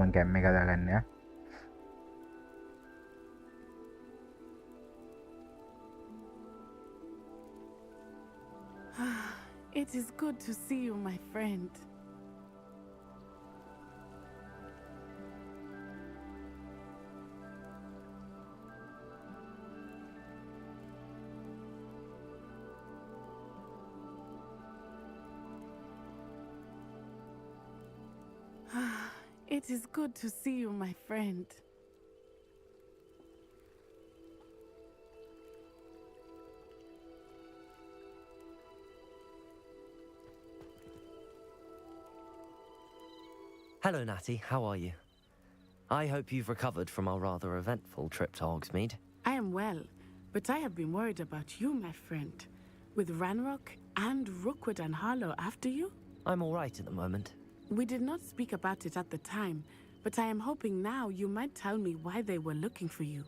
මම කැම්ම කතා ගන්න. It is good to see you, my friend. It is good to see you, my friend. Hello, Natty. How are you? I hope you've recovered from our rather eventful trip to Hogsmeade. I am well, but I have been worried about you, my friend. With Ranrock and Rookwood and Harlow after you? I'm all right at the moment. We did not speak about it at the time, but I am hoping now you might tell me why they were looking for you.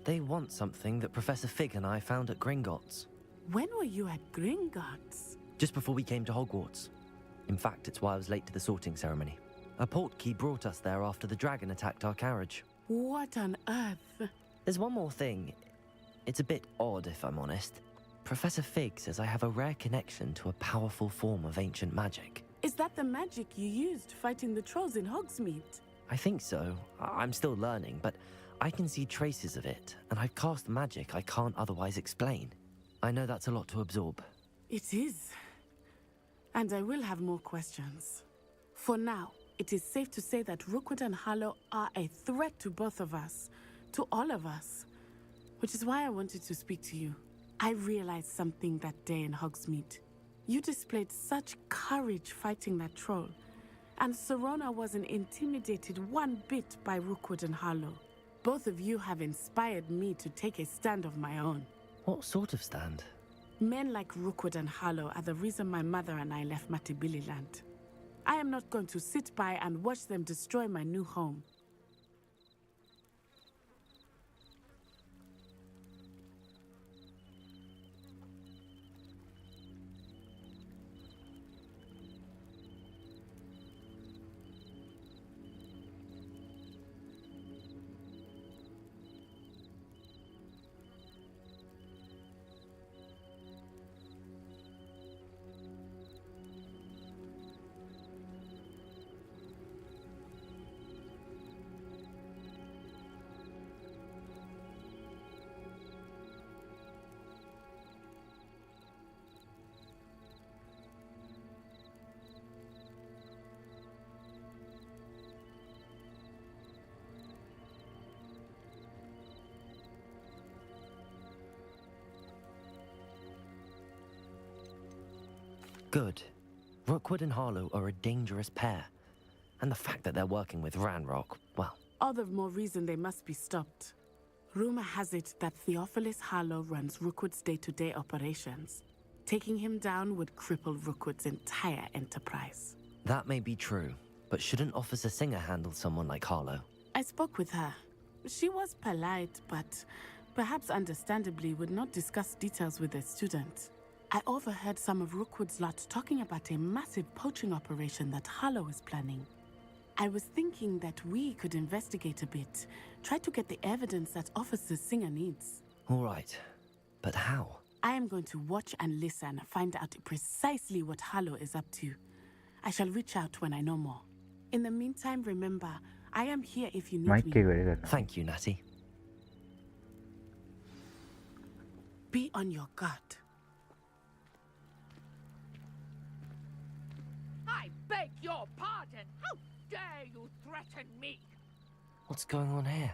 They want something that Professor Fig and I found at Gringotts. When were you at Gringotts? Just before we came to Hogwarts. In fact, it's why I was late to the sorting ceremony. A portkey brought us there after the dragon attacked our carriage. What on earth? There's one more thing. It's a bit odd, if I'm honest. Professor Fig says I have a rare connection to a powerful form of ancient magic. Is that the magic you used fighting the trolls in Hogsmeade? I think so. I'm still learning, but I can see traces of it, and I've cast magic I can't otherwise explain. I know that's a lot to absorb. It is. And I will have more questions. For now, it is safe to say that Rookwood and Harlow are a threat to both of us, to all of us. Which is why I wanted to speak to you. I realized something that day in Hogsmeade. You displayed such courage fighting that troll, and Serona wasn't intimidated one bit by Rookwood and Harlow. Both of you have inspired me to take a stand of my own. What sort of stand? Men like Rookwood and Harlow are the reason my mother and I left Matabeleland. I am not going to sit by and watch them destroy my new home. Good. Rookwood and Harlow are a dangerous pair. And the fact that they're working with Ranrock, well... All the more reason they must be stopped. Rumor has it that Theophilus Harlow runs Rookwood's day-to-day operations. Taking him down would cripple Rookwood's entire enterprise. That may be true, but shouldn't Officer Singer handle someone like Harlow? I spoke with her. She was polite, but perhaps understandably would not discuss details with a student. I overheard some of Rookwood's lot talking about a massive poaching operation that Harlow is planning. I was thinking that we could investigate a bit, try to get the evidence that Officer Singer needs. All right, but how? I am going to watch and listen, find out precisely what Harlow is up to. I shall reach out when I know more. In the meantime, remember, I am here if you need Mic me. Thank you, Natty. Be on your guard. I beg your pardon. How dare you threaten me? What's going on here?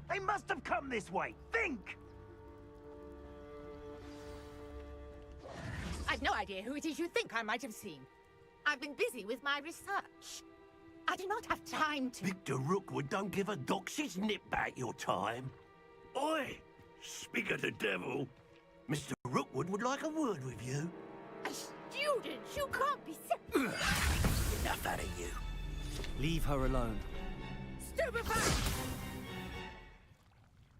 They must have come this way. Think! I've no idea who it is you think I might have seen. I've been busy with my research. I do not have time to... Victor Rookwood don't give a doxy's nip back your time. Oi! Speak of the devil. Mr. Rookwood would like a word with you. A student? You can't be so... Enough out of you. Leave her alone. Stupefy!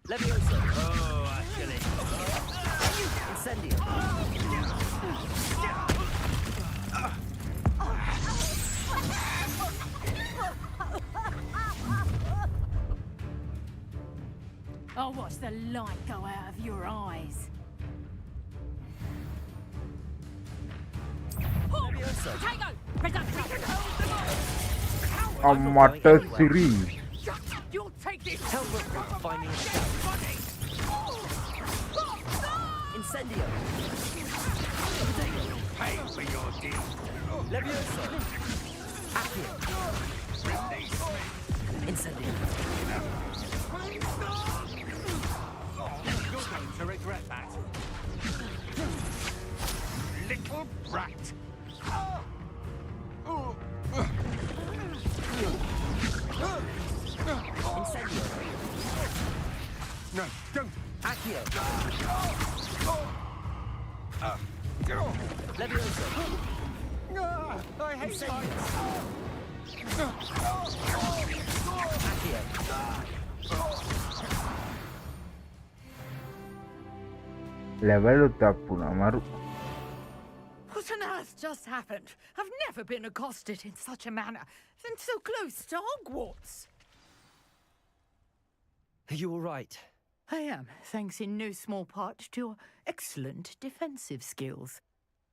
Leviosa! Oh, actually. Incendio! I'll watch the light go out of your eyes. Leviosa! Potato! Presumption! Amata series. You'll take this! Tell Rookwood to find me a scout. Incendio! Potato! Pay for your deed. Leviosa! Accio! Incendio! You're going to regret that. Little brat. Incendio. No, don't. Accio. Levioso. I hate Accio. లెవెల్ తప్పున మరు. What on earth just happened? I've never been accosted in such a manner, and so close to Hogwarts. Are you all right? I am, thanks in no small part to your excellent defensive skills.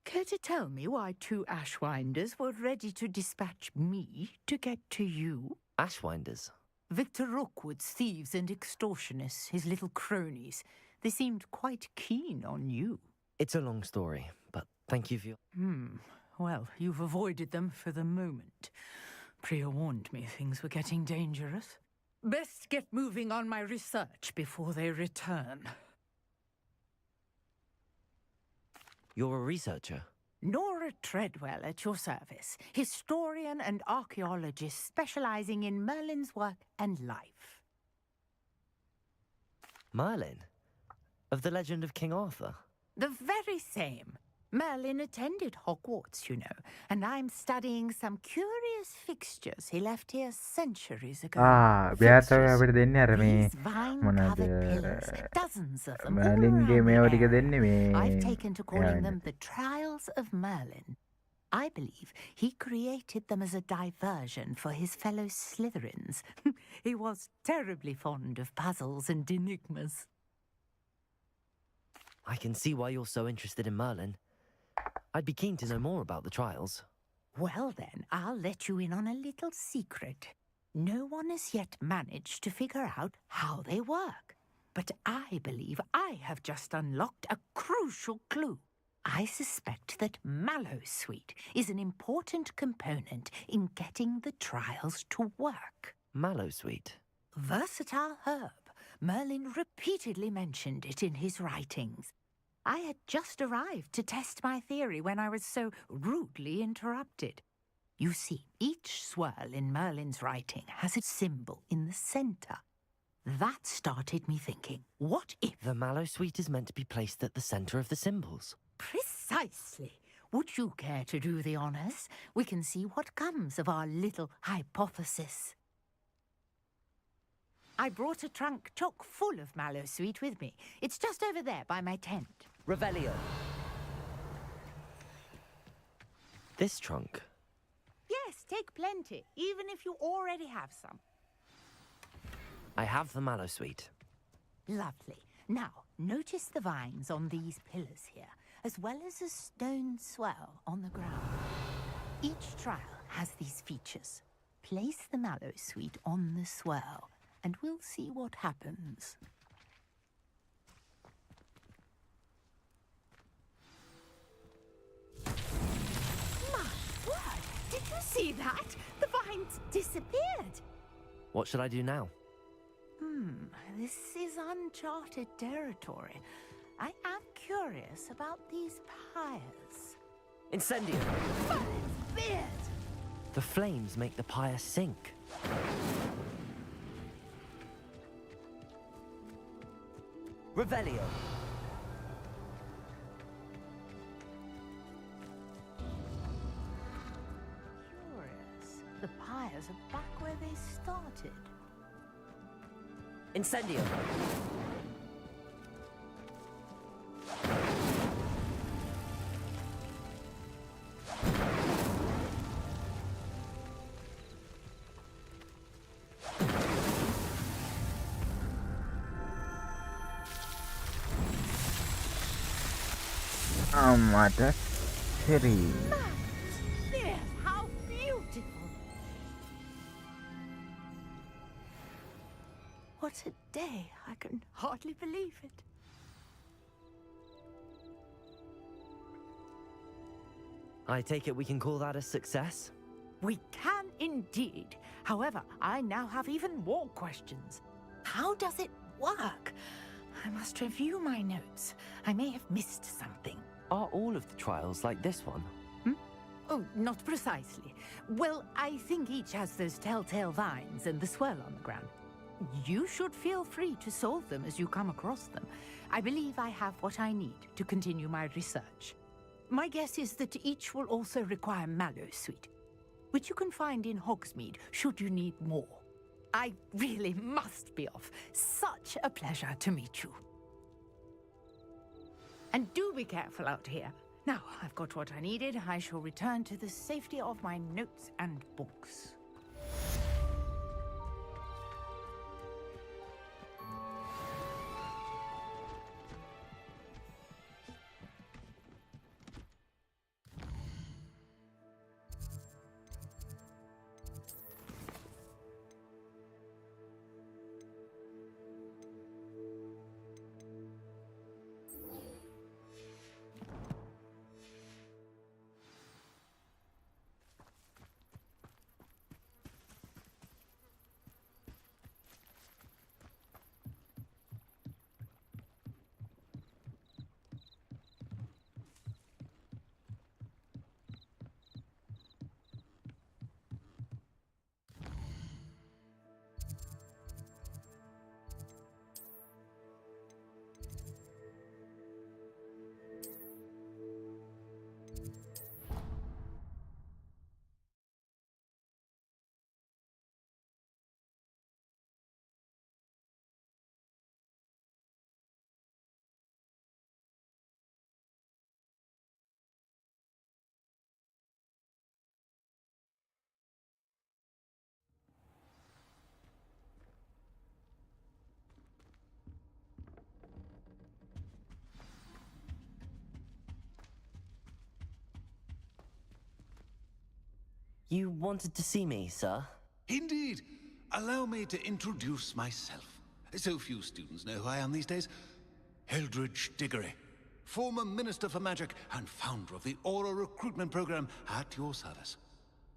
Care to tell me why 2 Ashwinders were ready to dispatch me to get to you? Ashwinders. Victor Rookwood's thieves and extortionists, his little cronies. They seemed quite keen on you. It's a long story, but thank you for your... Well, you've avoided them for the moment. Priya warned me things were getting dangerous. Best get moving on my research before they return. You're a researcher? Nora Treadwell at your service, historian and archaeologist specializing in Merlin's work and life. Merlin? Of the legend of King Arthur? The very same. Merlin attended Hogwarts, you know, and I'm studying some curious fixtures he left here centuries ago. බෑතව අපිට දෙන්නේ අර මේ These මොනවද vine-covered pillars, dozens of them, all මර්ලින්ගේ around මේවා the ටික area. දෙන්නේ මේ I've taken to calling them එයානේ. the Trials of Merlin. I believe he created them as a diversion for his fellow Slytherins. He was terribly fond of puzzles and enigmas. I can see why you're so interested in Merlin. I'd be keen to know more about the trials. Well then, I'll let you in on a little secret. No one has yet managed to figure out how they work. But I believe I have just unlocked a crucial clue. I suspect that Mallowsweet is an important component in getting the trials to work. Mallowsweet. Versatile herb. Merlin repeatedly mentioned it in his writings. I had just arrived to test my theory when I was so rudely interrupted. You see, each swirl in Merlin's writing has a symbol in the center. That started me thinking, what if... The Mallowsweet is meant to be placed at the center of the symbols. Precisely. Would you care to do the honors? We can see what comes of our little hypothesis. I brought a trunk chock full of Mallowsweet with me. It's just over there by my tent. Revelio. This trunk. Yes, take plenty, even if you already have some. I have the Mallowsweet. Lovely. Now, notice the vines on these pillars here, as well as a stone swell on the ground. Each trial has these features. Place the Mallowsweet on the swirl, and we'll see what happens. My word! Did you see that? The vines disappeared! What should I do now? This is uncharted territory. I am curious about these pyres. Incendio. Beard! The flames make the pyre sink. Revelio. Curious. The pyres are back where they started. Incendio. මට සෙරී There! How beautiful! What a day! I can hardly believe it. I take it we can call that a success? We can indeed. However, I now have even more questions. How does it work? I must review my notes. I may have missed something. Are all of the trials like this one? Oh, not precisely. Well, I think each has those telltale vines and the swirl on the ground. You should feel free to solve them as you come across them. I believe I have what I need to continue my research. My guess is that each will also require mallow sweet, which you can find in Hogsmeade should you need more. I really must be off. Such a pleasure to meet you. And do be careful out here. Now, I've got what I needed. I shall return to the safety of my notes and books. You wanted to see me, sir? Indeed. Allow me to introduce myself. So few students know who I am these days. Eldridge Diggory, former Minister for Magic and founder of the Aura Recruitment Program, at your service.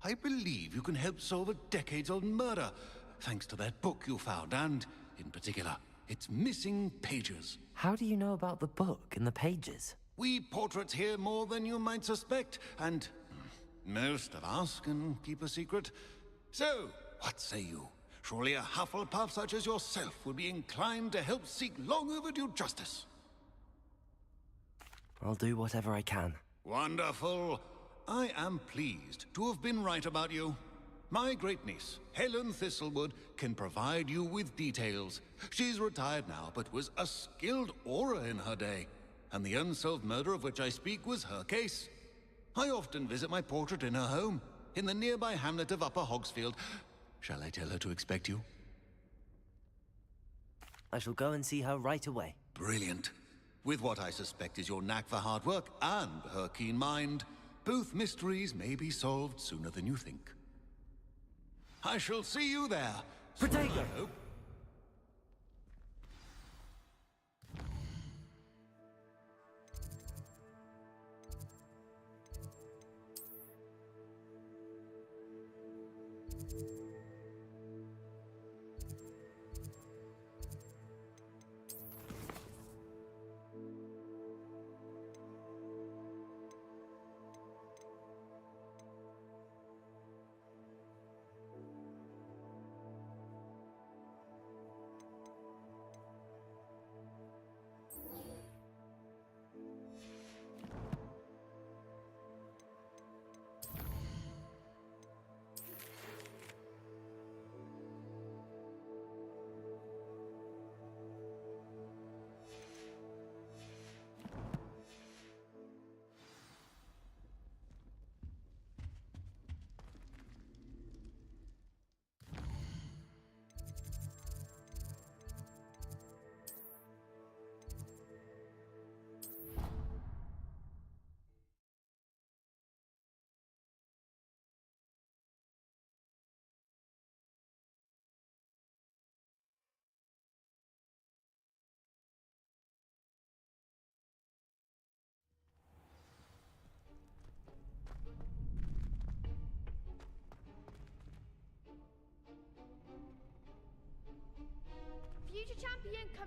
I believe you can help solve a decades-old murder, thanks to that book you found, and, in particular, its missing pages. How do you know about the book and the pages? We portraits here more than you might suspect, and most of us can keep a secret. So, what say you? Surely a Hufflepuff such as yourself would be inclined to help seek long overdue justice. I'll do whatever I can. Wonderful. I am pleased to have been right about you. My great-niece, Helen Thistlewood, can provide you with details. She's retired now, but was a skilled aura in her day. And the unsolved murder of which I speak was her case. I often visit my portrait in her home, in the nearby hamlet of Upper Hogsfield. Shall I tell her to expect you? I shall go and see her right away. Brilliant. With what I suspect is your knack for hard work and her keen mind, both mysteries may be solved sooner than you think. I shall see you there. Protego! I hope.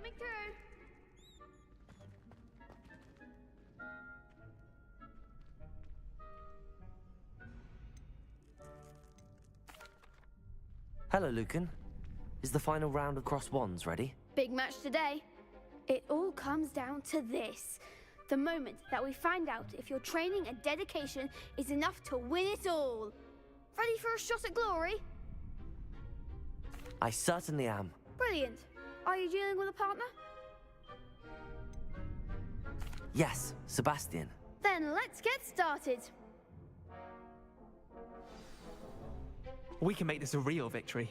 Coming through. Hello, Lucan. Is the final round of cross wands ready? Big match today. It all comes down to this. The moment that we find out if your training and dedication is enough to win it all. Ready for a shot at glory? I certainly am. Brilliant. Are you dealing with a partner? Yes, Sebastian. Then let's get started. We can make this a real victory.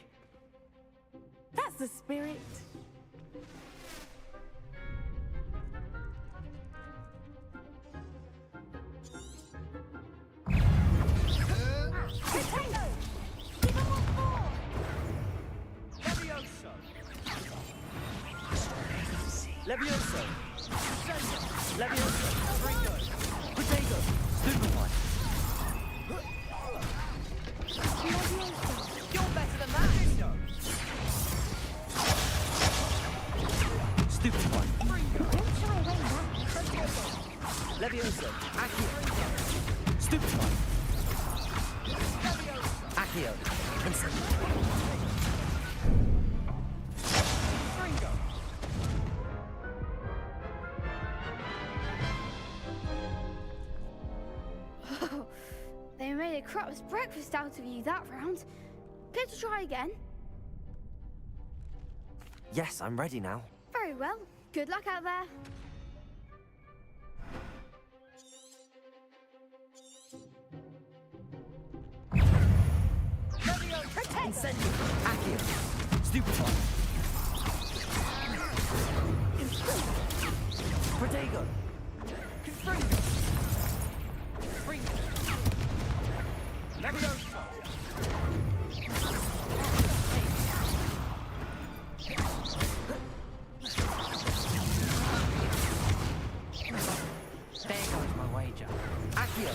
That's the spirit. Levioso! Levioso! Ringo! Potato! Stupefy! You're better than that! Stupefy! Levioso! Accio! Stupefy! Accio! Instant! They made a crap's breakfast out of you that round. Care to try again? Yes, I'm ready now. Very well. Good luck out there. Incendio! Accio! Stupefy! Protego! Confringo! Fringo! Levioso! There goes my wager. Accio!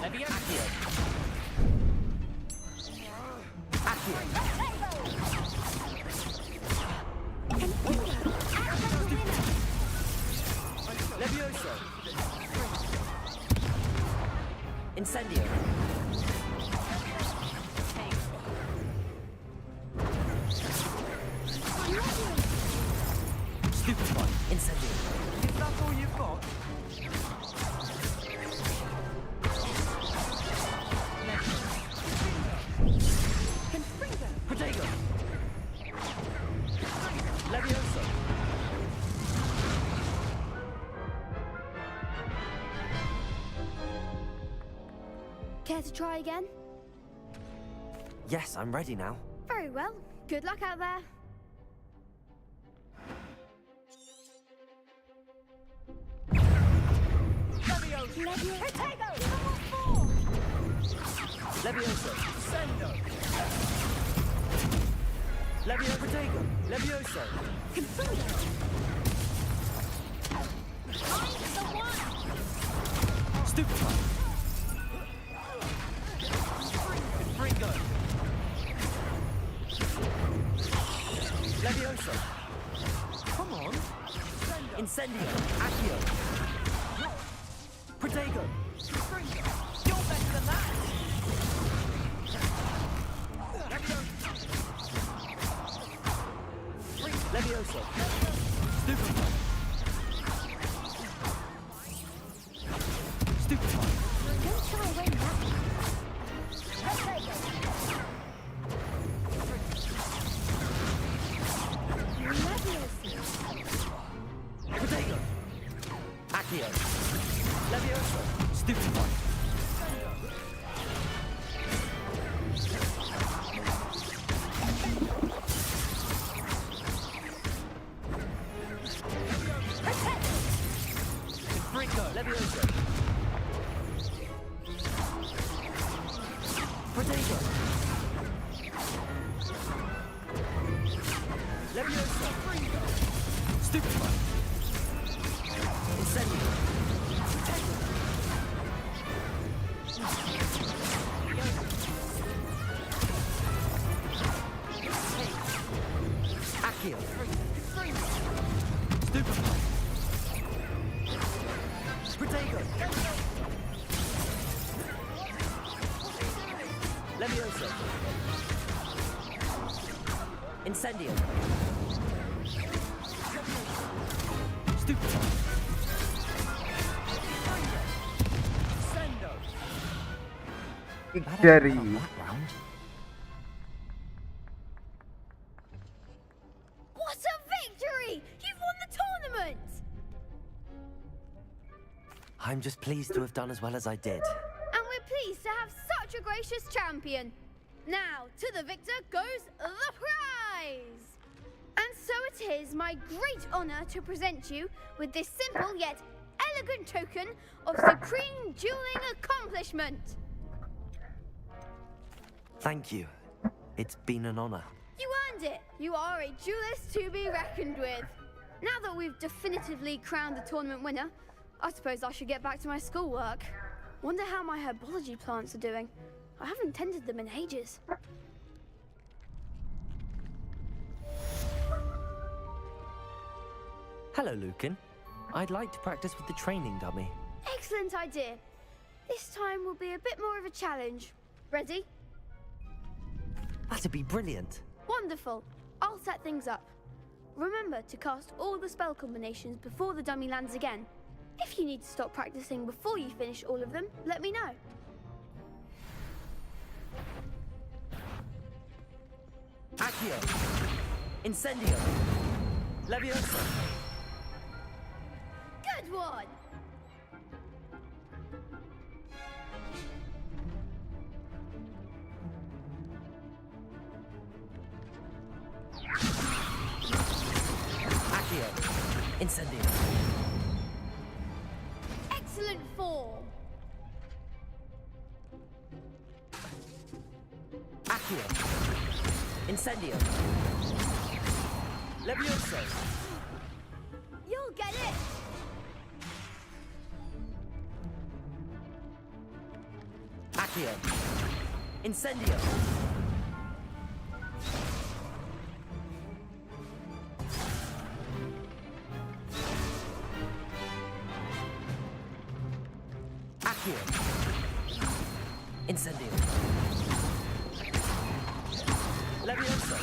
Levioso! Accio! Levioso! Incendio! Stupefy! Incendio! Is that all you've got? Protego! Levioso! Care to try again? Yes, I'm ready now. Very well. Good luck out there. Levioso! Sendo! Levioso! Protego! Levioso! Stupefy! Fringo! Levioso! Come on! Incendio! Accio! Protego! You're better than that! Levioso! Stupefy! Stupefy! Don't try away that. Protego! Accio! Levioso! Stupefy! Fringo! Levioso! Protego! Levioso! Fringo! Stupefy! Incendio! Accio. Stupefy. Protego. Levioso. Incendio. Stupefy. Sendo. Victory. What a victory! You've won the tournament! I'm just pleased to have done as well as I did. And we're pleased to have such a gracious champion. Now, to the victor goes the prize! And so it is my great honor to present you with this simple yet elegant token of supreme dueling accomplishment. Thank you. It's been an honor. You earned it. You are a duelist to be reckoned with. Now that we've definitively crowned the tournament winner, I suppose I should get back to my schoolwork. Wonder how my herbology plants are doing. I haven't tended them in ages. Hello, Lucan. I'd like to practice with the training dummy. Excellent idea. This time will be a bit more of a challenge. Ready? That'd be brilliant. Wonderful. I'll set things up. Remember to cast all the spell combinations before the dummy lands again. If you need to stop practicing before you finish all of them, let me know. Accio. Incendio. Levioso. Good one! Accio. Incendio. Excellent form! Accio. Incendio. Levioso. You'll get it! Accio. Incendio. Accio. Incendio. Levioso.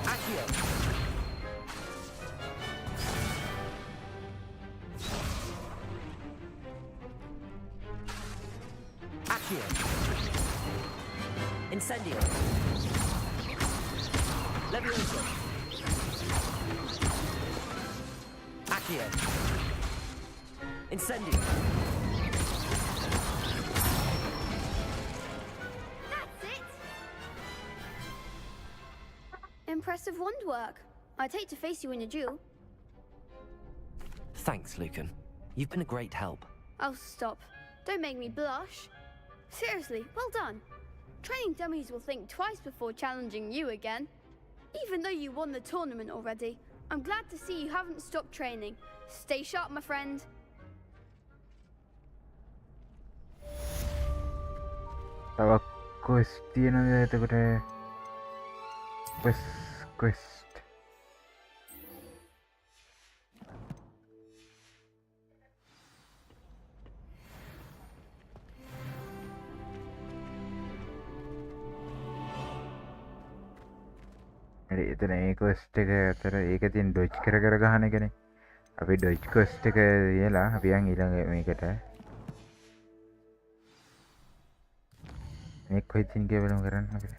Accio. Accio. Incendio. Levioso. Accio. Incendio. That's it! Impressive wand work. I'd hate to face you in a duel. Thanks, Lucan. You've been a great help. Oh, stop. Don't make me blush. Seriously, well done. Training dummies will think twice before challenging you again. Even though you won the tournament already, I'm glad to see you haven't stopped training. Stay sharp, my friend. තව quest තියෙනවද එතකොට? quest හරි එතන ඒ quest එක අතර ඒක තියෙන dodge කර ගහන එකනේ. අපි dodge quest එක තියලා අපි යන් ඊළඟ මේකට මේ කොහෙද තියෙන කියලා බලමු කරන්න අපිට.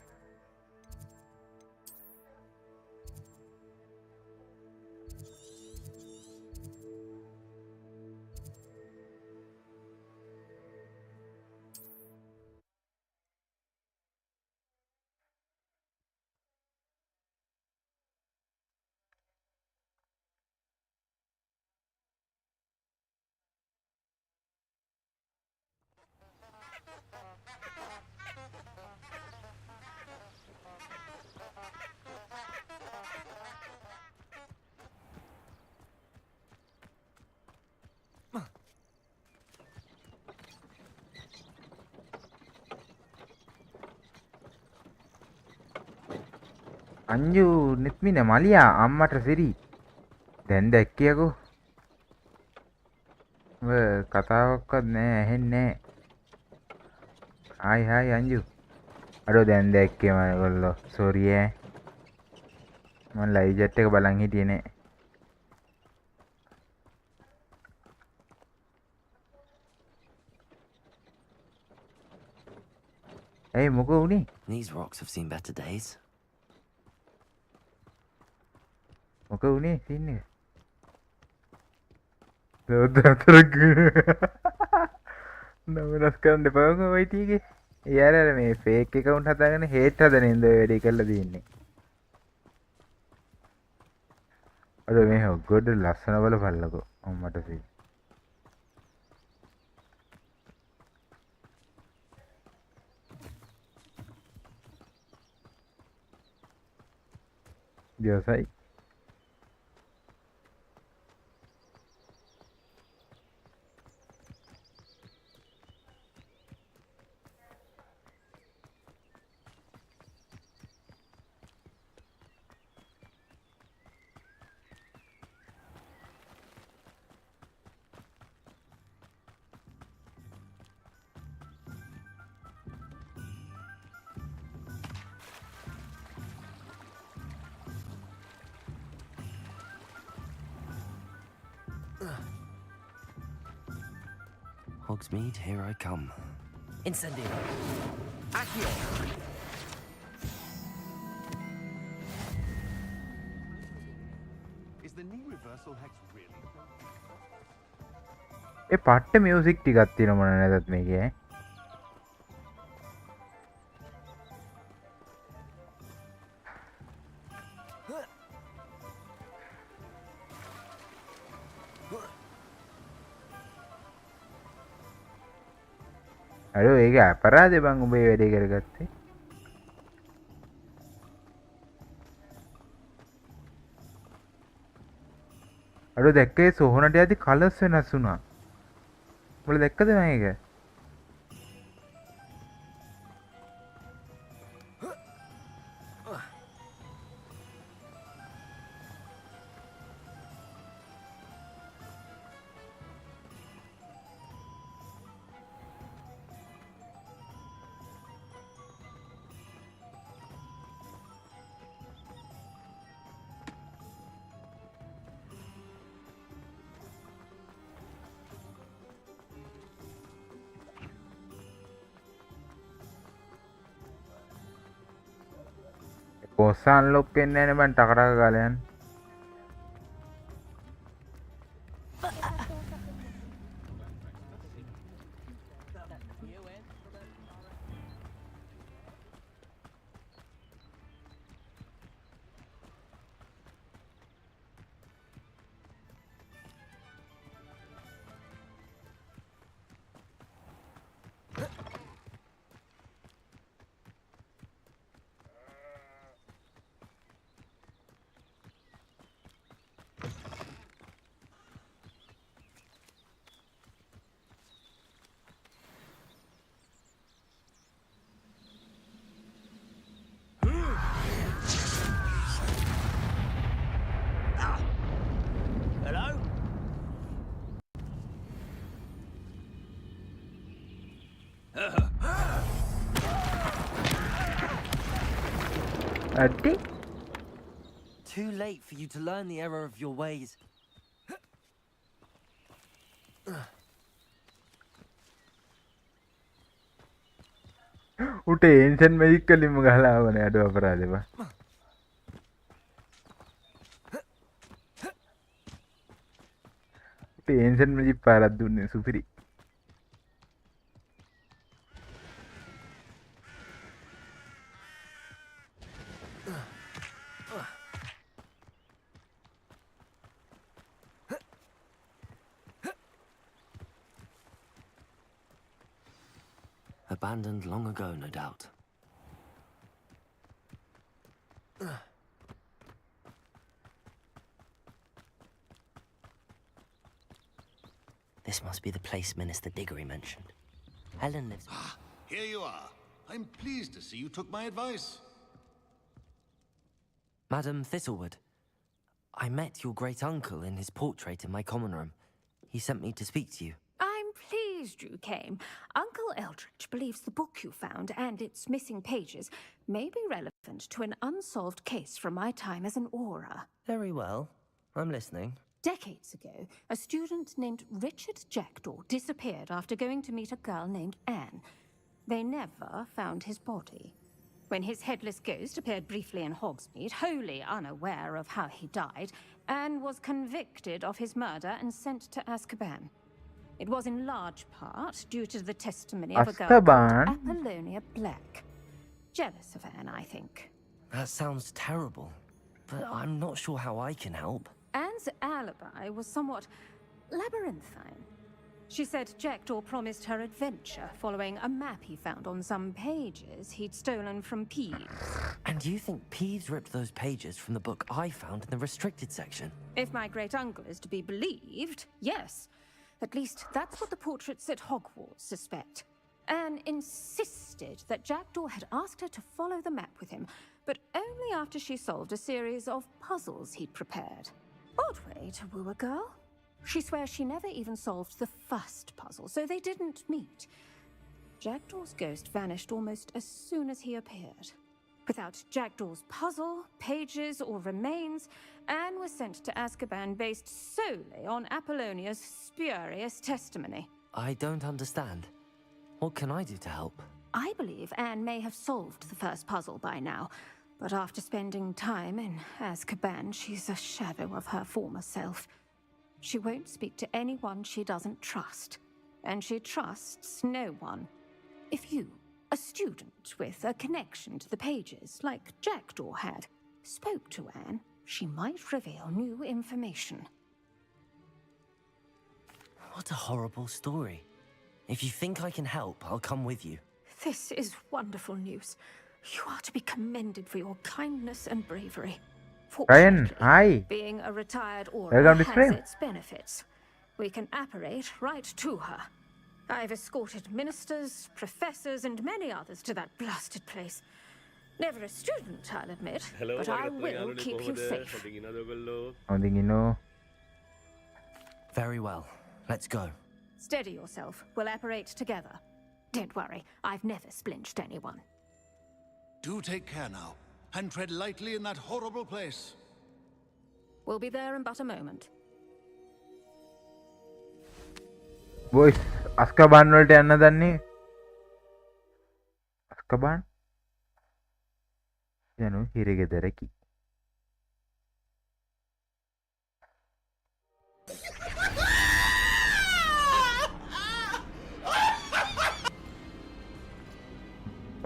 අංජු නෙත්මින මලියා අම්මට සිරි දැන් දැක්කියකෝ කතාවක්වත් නෑ ඇහෙන්නේ නෑ හායි අංජු අඩෝ දැන් දැක්කේ මගොල්ලෝ සෝරි ඈ මම ලයිව් chat එක බලන් හිටියේ නෑ Hey, මොකෝ උනේ? These rocks have seen better days. මොකෝ උනේ සීන් එක? දොඩතරක නමනස් කරන්න එපා ඔය වයිටිගේ. යාර මේ ෆේක් account හදාගෙන හේට් හදන ඉඳ ඔය වැඩේ කරලා තින්නේ. අර මේ ගොඩ ලස්සන බලපල්ලකෝ අම්මට සී. Biasai. Hogsmeade, here I come. Incendio! Accio! Is the knee reversal hex really? ඒ පට්ට මියුසික් ටිකක් තියෙන මොන නැදත් මේකේ අර ඒක අපරාධේ බං උඹේ වැඩේ කරගත්තේ අර දැක්කේ සෝහනට යද්දි කලර්ස් වෙනස් වුණා උඹලා දැක්කද මේක කොස්ස අන්ලොක් වෙන්නේ නැහැ නේ බං ටකටක ගාලා යන්න Addi? Too late for you to learn the error of your ways. උට ඒන්ෂන් මැජික් කලින්ම ගහලා ආවනේ අඩුව අපරාධේ බං උට ඒන්ෂන් මැජික් පාරක් දුන්නේ සුපිරි Abandoned long ago, no doubt. This must be the place Minister Diggory mentioned. Helen lives... Here you are. I'm pleased to see you took my advice. Madam Thistlewood, I met your great uncle in his portrait in my common room. He sent me to speak to you. I'm pleased you came. Uncle Eldridge believes the book you found and its missing pages may be relevant to an unsolved case from my time as an aura. Very well. I'm listening. Decades ago, a student named Richard Jackdaw disappeared after going to meet a girl named Anne. They never found his body. When his headless ghost appeared briefly in Hogsmeade, wholly unaware of how he died, Anne was convicted of his murder and sent to Azkaban. It was in large part due to the testimony of a girl called Azkaban? Apollonia Black. Jealous of Anne, I think. That sounds terrible, but I'm not sure how I can help. Anne's alibi was somewhat labyrinthine. She said Jackdaw promised her adventure following a map he found on some pages he'd stolen from Peeves. And you think Peeves ripped those pages from the book I found in the restricted section? If my great-uncle is to be believed, yes. At least that's what the portraits at Hogwarts suspect. Anne insisted that Jackdaw had asked her to follow the map with him, but only after she solved a series of puzzles he'd prepared. Odd way to woo a girl. She swears she never even solved the first puzzle, so they didn't meet. Jackdaw's ghost vanished almost as soon as he appeared. Without Jackdaw's puzzle, pages, or remains, Anne was sent to Azkaban based solely on Apollonia's spurious testimony. I don't understand. What can I do to help? I believe Anne may have solved the first puzzle by now, but after spending time in Azkaban, she's a shadow of her former self. She won't speak to anyone she doesn't trust, and she trusts no one. If you, a student with a connection to the pages, like Jackdaw had, spoke to Anne, she might reveal new information. What a horrible story. If you think I can help, I'll come with you. This is wonderful news. You are to be commended for your kindness and bravery. Ryan, Fortunately, hi. being a retired Welcome aura to has stream. its benefits. We can apparate right to her. I've escorted ministers, professors, and many others to that blasted place. Never a student, I'll admit, but I will keep you safe. Very well. Let's go. Steady yourself. We'll apparate together. Don't worry, I've never splinched anyone. Do take care now, and tread lightly in that horrible place. We'll be there in but a moment. Boys, Azkaban වලට යන්න දන්නේ? Azkaban? යනු හිරගෙදරකි.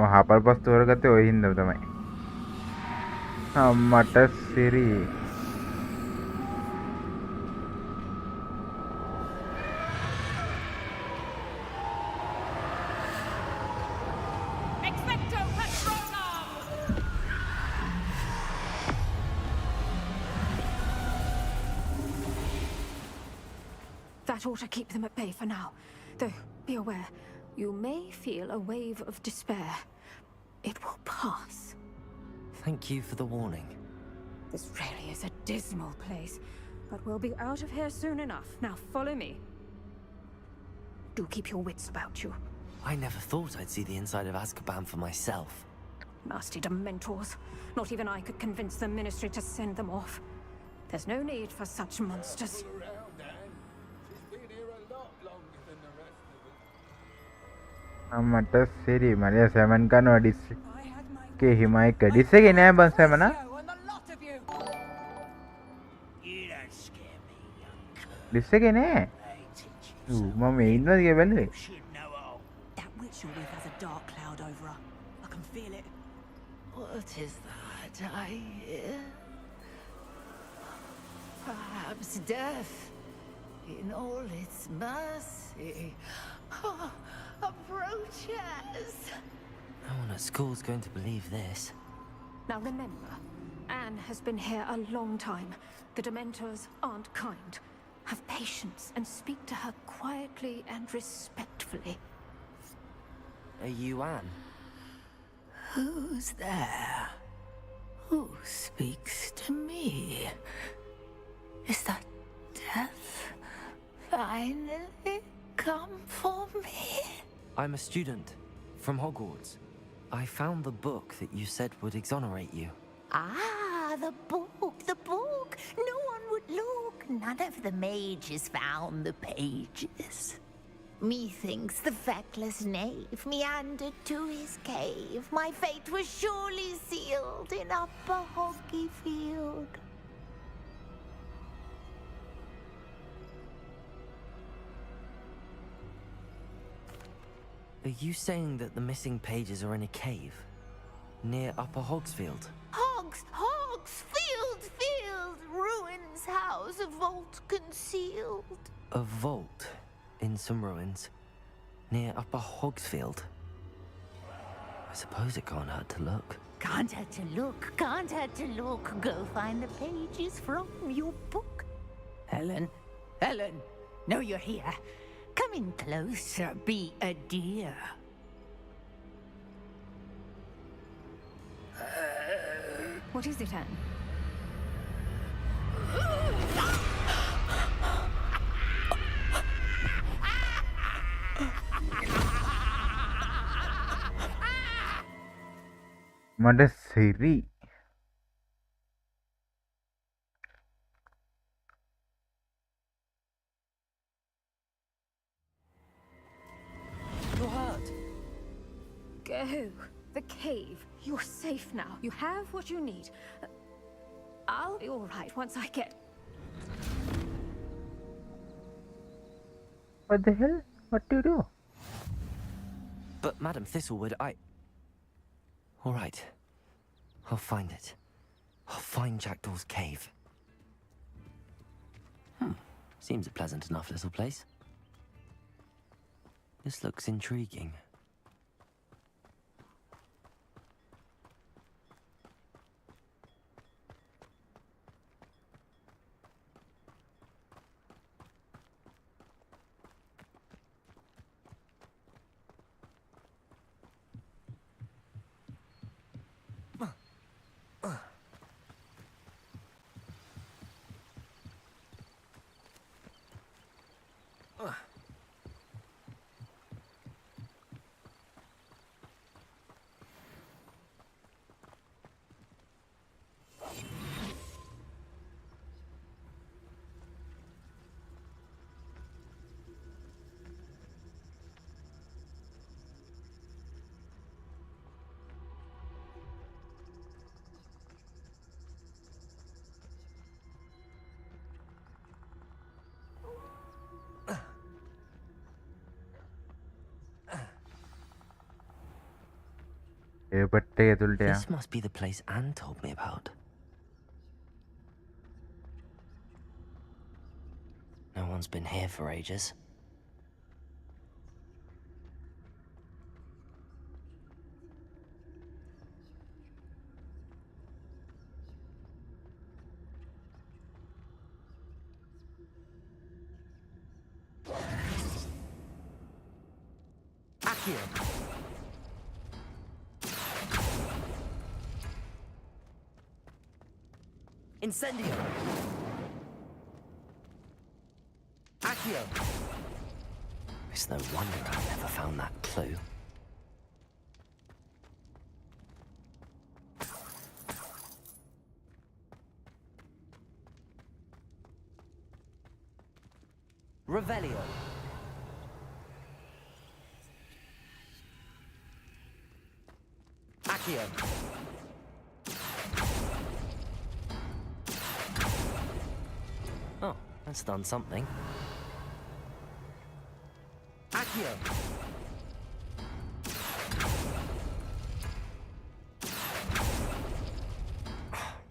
හපල් පස් තෝරගත්තේ ඔය හින්දාම තමයි. අම්මට සිරි. Expecto Patronum! That ought to keep them at bay for now. Though, be aware, you may feel a wave of despair. It will pass. Thank you for the warning. This really is a dismal place, but we'll be out of here soon enough. Now follow me. Do keep your wits about you. I never thought I'd see the inside of Azkaban for myself. Nasty Dementors. Not even I could convince the Ministry to send them off. There's no need for such monsters. අම්මට සිරි මරිය salmon කනවා disc එකේ හිම එක disc එකේ නෑ බං සැමනා. Disc එකේ නෑ. මම මේ ඉන්නවද කියලා බැලුවේ. That witch always has a dark cloud over her. I can feel it. What is that I hear? Perhaps death in all its mercy approaches. No one at school's going to believe this. Now remember, Anne has been here a long time. The Dementors aren't kind. Have patience and speak to her quietly and respectfully. Are you Anne? Who's there? Who speaks to me? Is that death finally come for me? I'm a student from Hogwarts. I found the book that you said would exonerate you. Ah, the book, the book. No one would look. None of the mages found the pages. Methinks the feckless knave meandered to his cave. My fate was surely sealed in Upper Hoggy Field. Are you saying that the missing pages are in a cave near Upper Hogsfield? Field, ruins house, a vault concealed. A vault in some ruins near Upper Hogsfield. I suppose it can't hurt to look. Can't hurt to look. Go find the pages from your book. Helen, know you're here. Come in closer, be a dear. What is it, Anne? මට සිරි You're hurt. Go. The cave. You're safe now. You have what you need. I'll be all right once I get... What the hell? What do you do? But Madam Thistlewood, All right. I'll find it. I'll find Jackdaw's cave. Seems a pleasant enough little place. This looks intriguing. This must be the place Anne told me about. No one's been here for ages. Accio! Incendio! Accio! It's no wonder I never found that clue. Revelio! Accio! Oh, that's done something. Accio!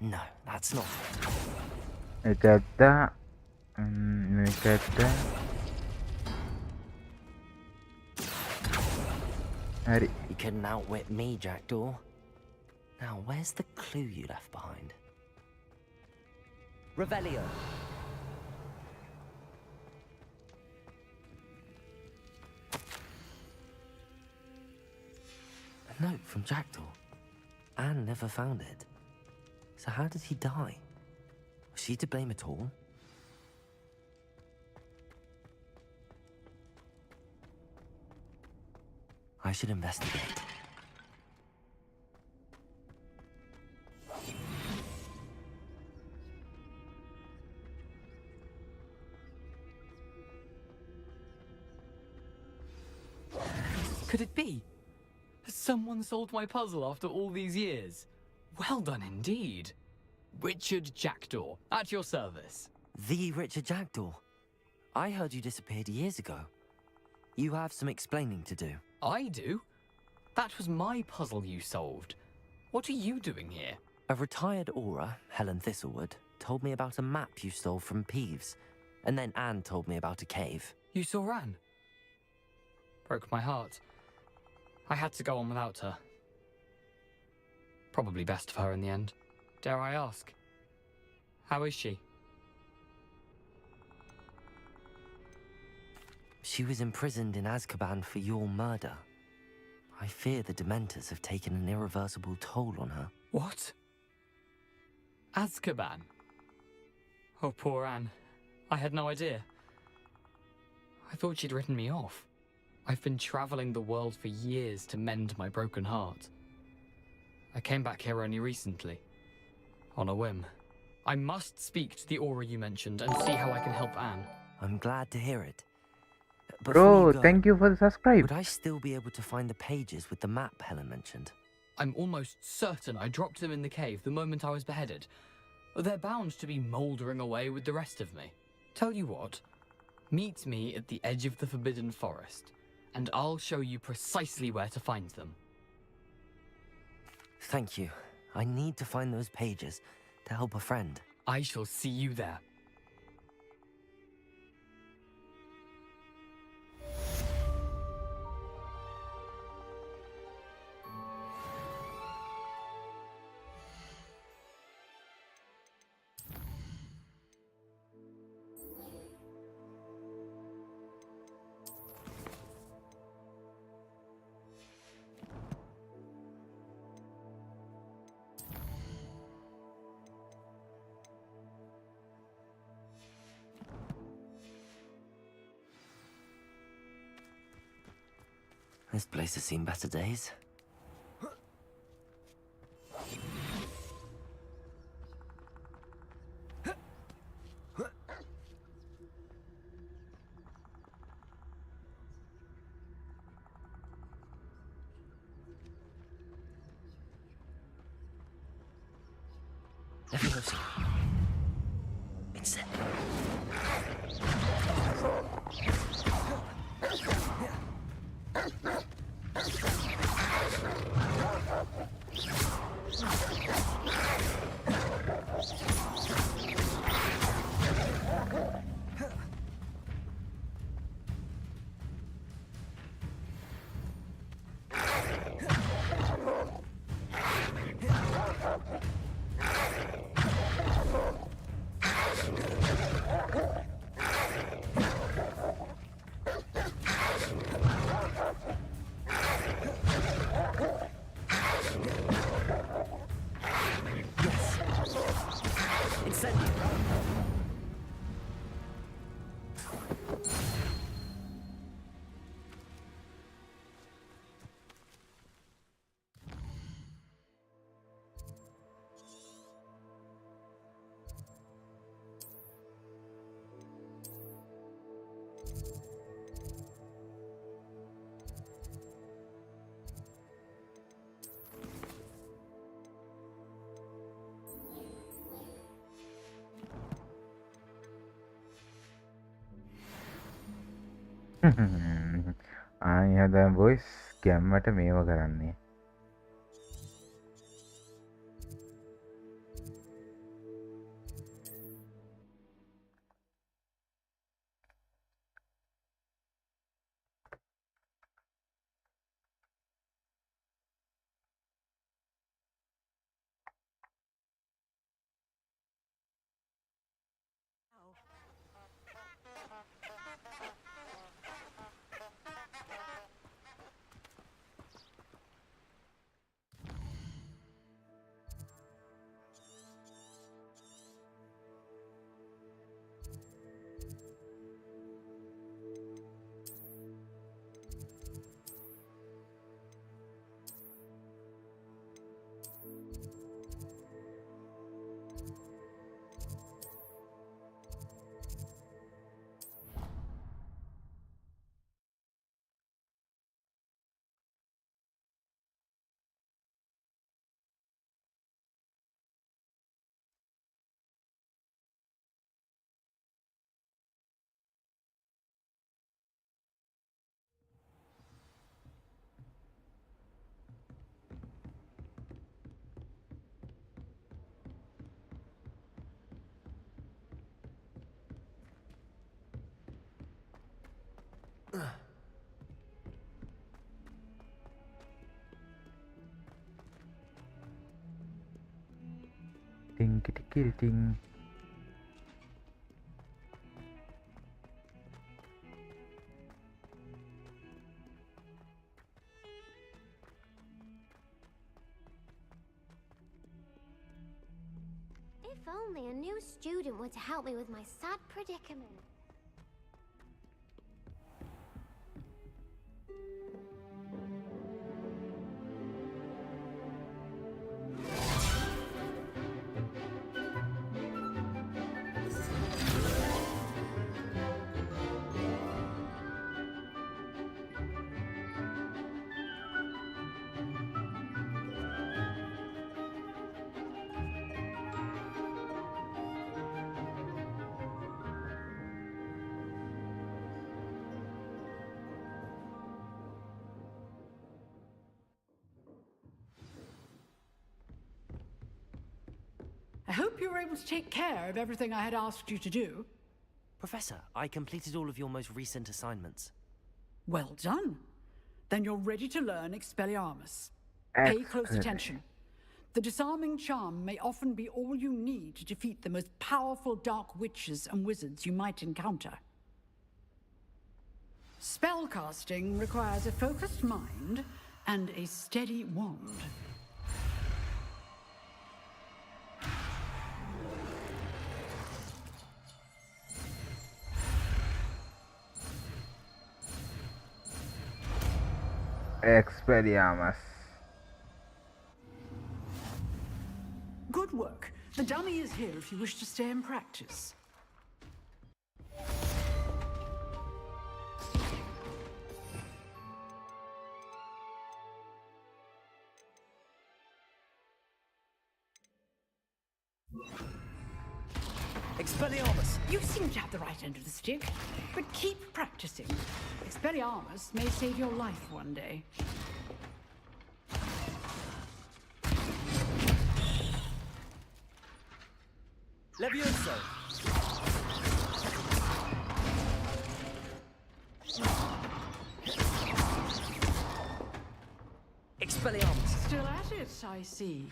No, that's not it. You couldn't outwit me, Jackdaw. Now, where's the clue you left behind? Revelio! A note from Jackdaw. Anne never found it. So how did he die? Was she to blame at all? I should investigate. Could it be? Has someone solved my puzzle after all these years? Well done indeed. Richard Jackdaw, at your service. The Richard Jackdaw. I heard you disappeared years ago. You have some explaining to do. I do? That was my puzzle you solved. What are you doing here? A retired aura, Helen Thistlewood, told me about a map you stole from Peeves. And then Anne told me about a cave. You saw Anne? Broke my heart. I had to go on without her. Probably best for her in the end. Dare I ask? How is she? She was imprisoned in Azkaban for your murder. I fear the Dementors have taken an irreversible toll on her. What? Azkaban? Oh, poor Anne. I had no idea. I thought she'd written me off. I've been traveling the world for years to mend my broken heart. I came back here only recently. On a whim. I must speak to the aura you mentioned and see how I can help Anne. I'm glad to hear it. Before Bro, you go, thank you for the subscribe. would I still be able to find the pages with the map Helen mentioned? I'm almost certain I dropped them in the cave the moment I was beheaded. They're bound to be mouldering away with the rest of me. Tell you what, meet me at the edge of the Forbidden Forest, and I'll show you precisely where to find them. Thank you. I need to find those pages to help a friend. I shall see you there. This place has seen better days. Leviosa. Incendio. ආයදා boys ගැම්මට මේව කරන්නේ Ting. If only a new student were to help me with my sad predicament. I hope you were able to take care of everything I had asked you to do. Professor, I completed all of your most recent assignments. Well done. Then you're ready to learn Expelliarmus. Pay close attention. The disarming charm may often be all you need to defeat the most powerful dark witches and wizards you might encounter. Spellcasting requires a focused mind and a steady wand. Expelliarmus. Good work. The dummy is here if you wish to stay and practice. Expelliarmus! You seem to have the right end of the stick, but keep practicing. Expelliarmus may save your life one day. Levioso! Expelliarmus! Still at it, I see.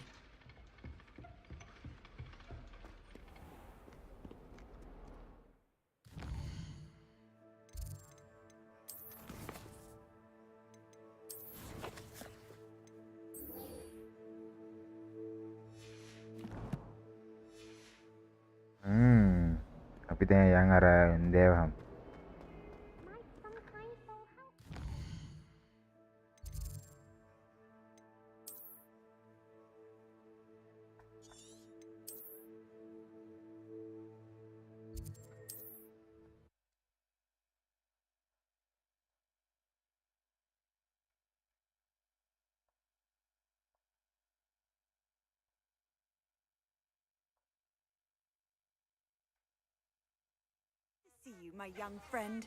අපි දැන් යන් අර දේවහම්. See you, my young friend.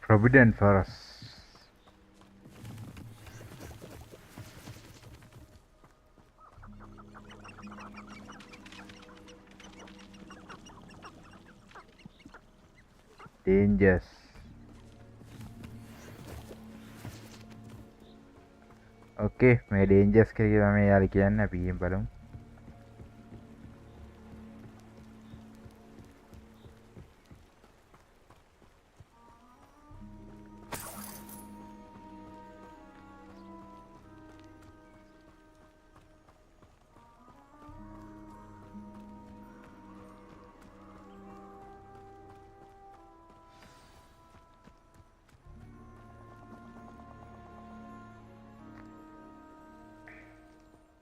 Forbidden Forest. Dangers. Okay, මේ ඩේන්ජර්ස් කියලා තමයි යාළුවා කියන්නේ. අපි ගිහින් බලමු.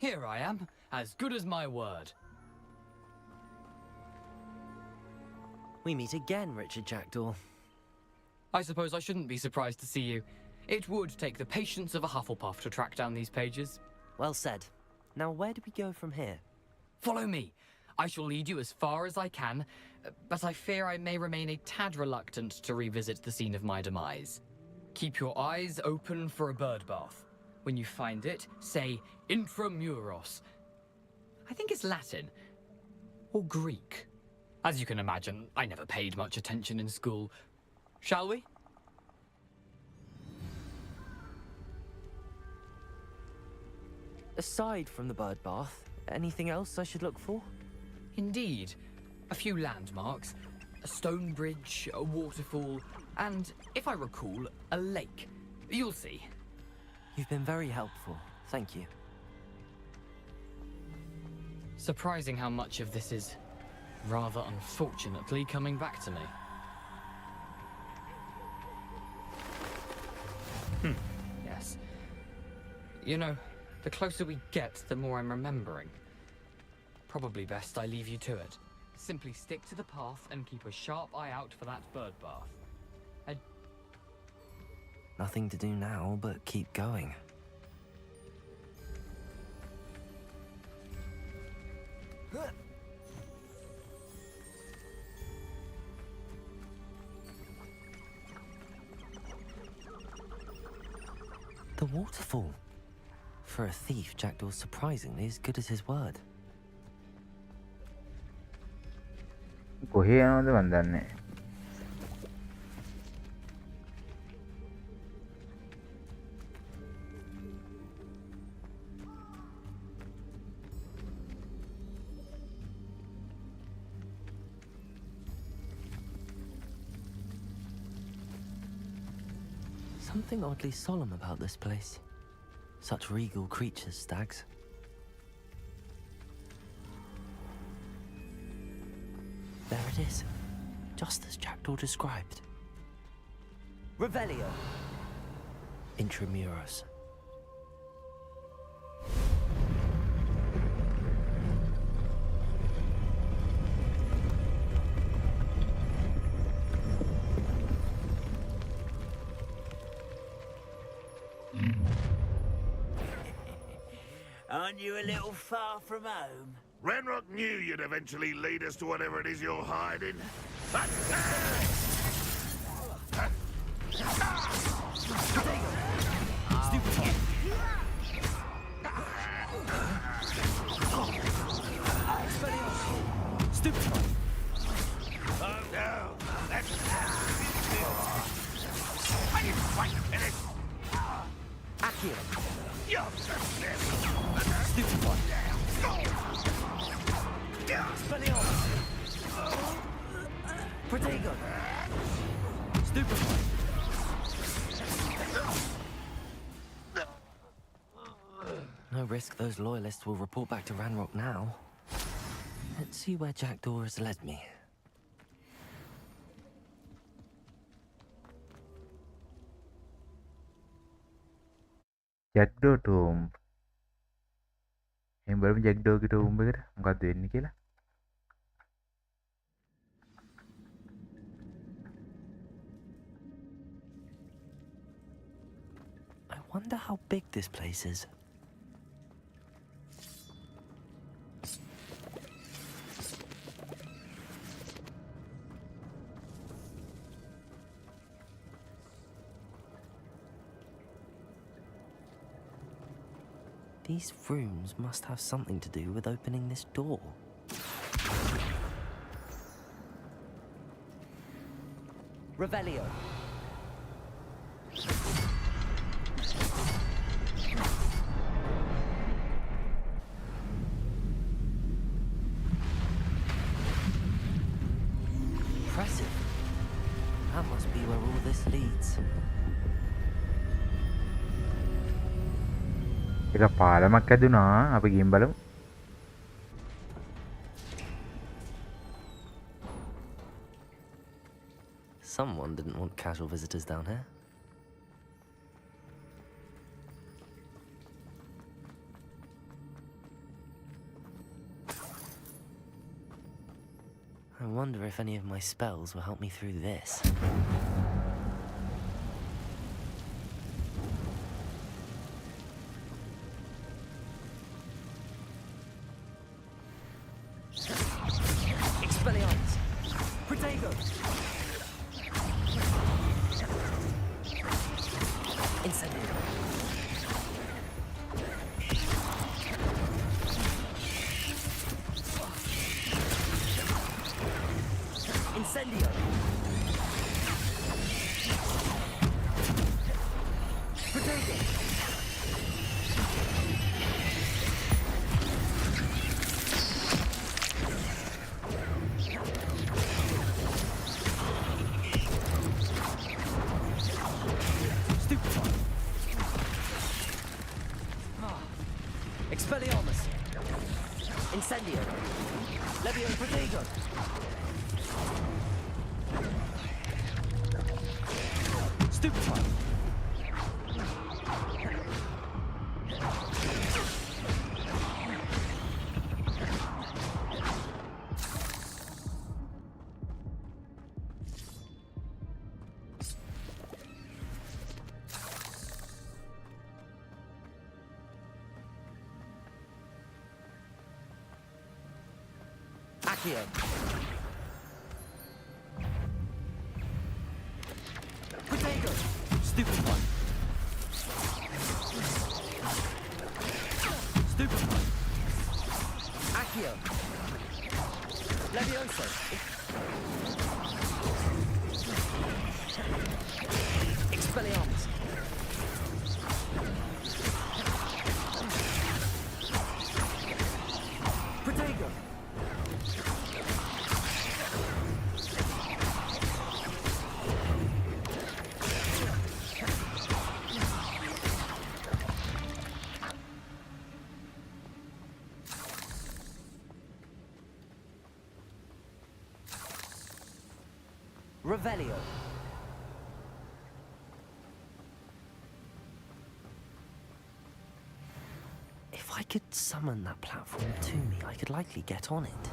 Here I am, as good as my word. We meet again, Richard Jackdaw. I suppose I shouldn't be surprised to see you. It would take the patience of a Hufflepuff to track down these pages. Well said. Now where do we go from here? Follow me. I shall lead you as far as I can, but I fear I may remain a tad reluctant to revisit the scene of my demise. Keep your eyes open for a bird bath. When you find it, say Intramuros. I think it's Latin. Or Greek. As you can imagine, I never paid much attention in school. Shall we? Aside from the bird bath, anything else I should look for? Indeed. A few landmarks, a stone bridge, a waterfall, and, if I recall, a lake. You'll see. You've been very helpful. Thank you. Surprising how much of this is, rather unfortunately, coming back to me. Yes. You know, the closer we get, the more I'm remembering. Probably best I leave you to it. Simply stick to the path and keep a sharp eye out for that bird bath. Nothing to do now but keep going. The waterfall. For a thief, Jackdaw's surprisingly as good as his word. කොහේ යනවද මන් දන්නේ. Something oddly solemn about this place. Such regal creatures, stags. There it is, just as Jackdaw described. Revelio. Intramuros. Aren't you a little far from home? Ranrock knew you'd eventually lead us to whatever it is you're hiding. Stupid. Oh no, that's I didn't fight it. Accio. You're so Stupid one. Expelliarmus. Protego. Stupid one. No risk those loyalists will report back to Ranrock now. Let's see where Jackdaw has led me. Jackdaw tomb. එහෙනම් බලමු Jackdaw ගේ tomb එකට මොකක්ද වෙන්නේ කියලා. I wonder how big this place is. These rooms must have something to do with opening this door. Revelio. Impressive. That must be where all this leads. එක පාලමක් ඇදුනා අපි ගිහින් බලමු. Someone didn't want casual visitors down here. I wonder if any of my spells will help me through this. Expelliarmus. Protego. Incendio. Incendio. Expelliarmus! Incendio! Levio Prodigo! Stupefy! Accio! Protego! Stupefy! Stupefy! Accio! Levioso! Expelliarmus! Protego! Revelio. If I could summon that platform to me, I could likely get on it.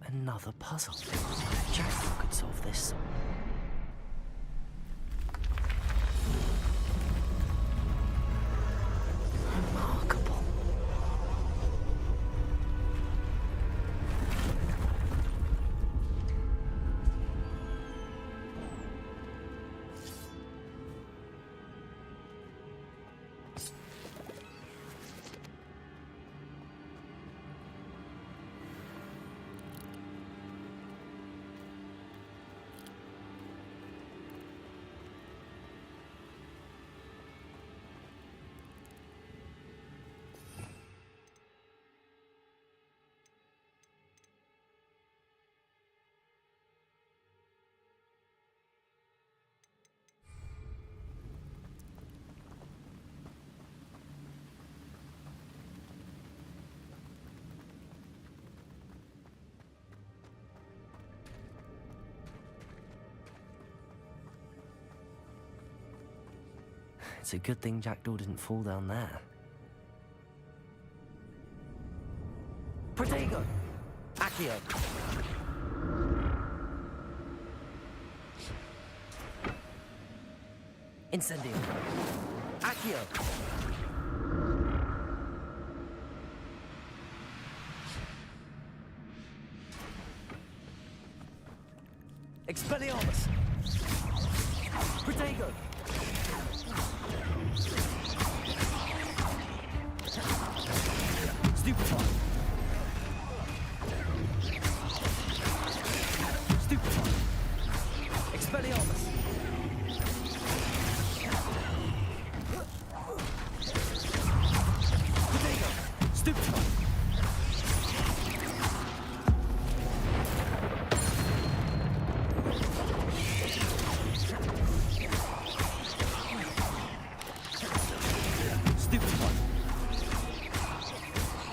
Another puzzle. Jackal could solve this. Remarkable. It's a good thing Jackdaw didn't fall down there. Protego! Accio! Incendio! Accio! Expelliarmus! Protego! Stupefy! Stupefy! Expelliarmus! Protego! Stupefy! Stupefy!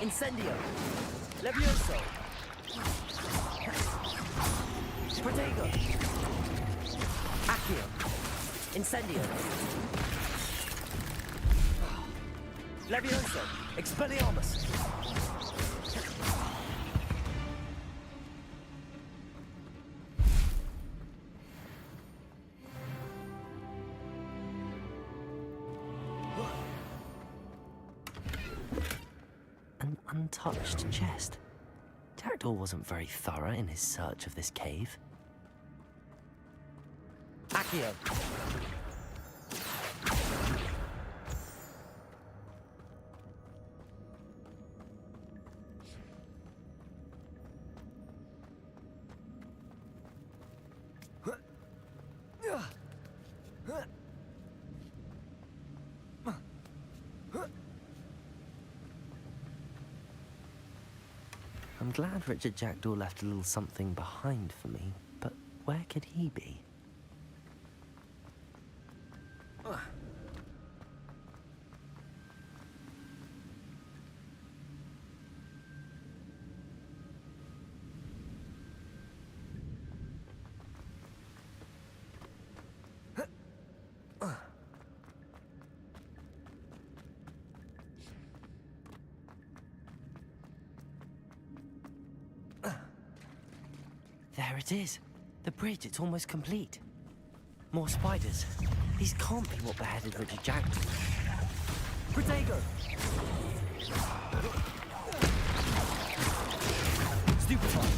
Incendio! Levioso! Protego! Accio! Incendio! Levioso! Expelliarmus! An untouched chest. Jackdaw wasn't very thorough in his search of this cave. Accio! I'm glad Richard Jackdaw left a little something behind for me, but where could he be? There it is. The bridge, it's almost complete. More spiders. These can't be what beheaded Richard Jackdaw. Protego! Stupefy!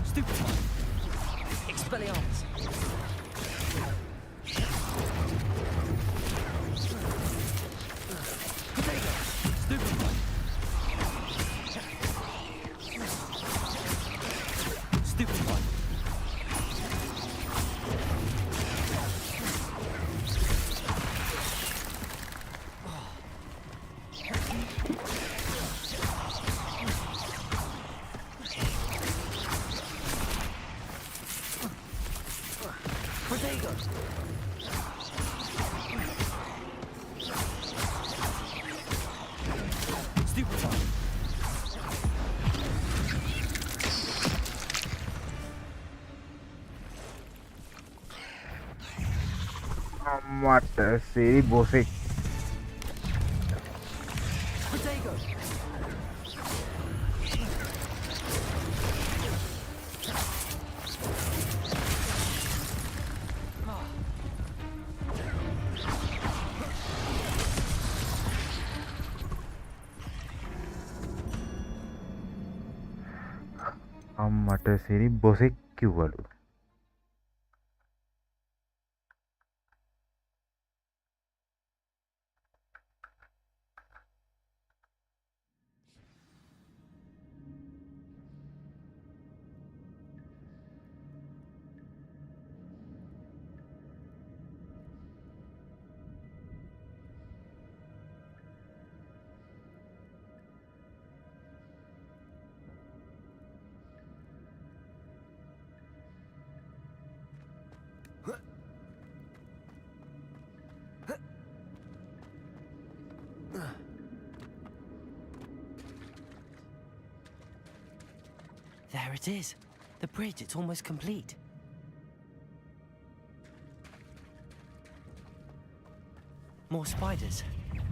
Stupefy! Expelliarmus! මට සිරි බොසෙක් අම්මට සිරි බොසෙක් කිව්වලු There it is. The bridge, it's almost complete. More spiders.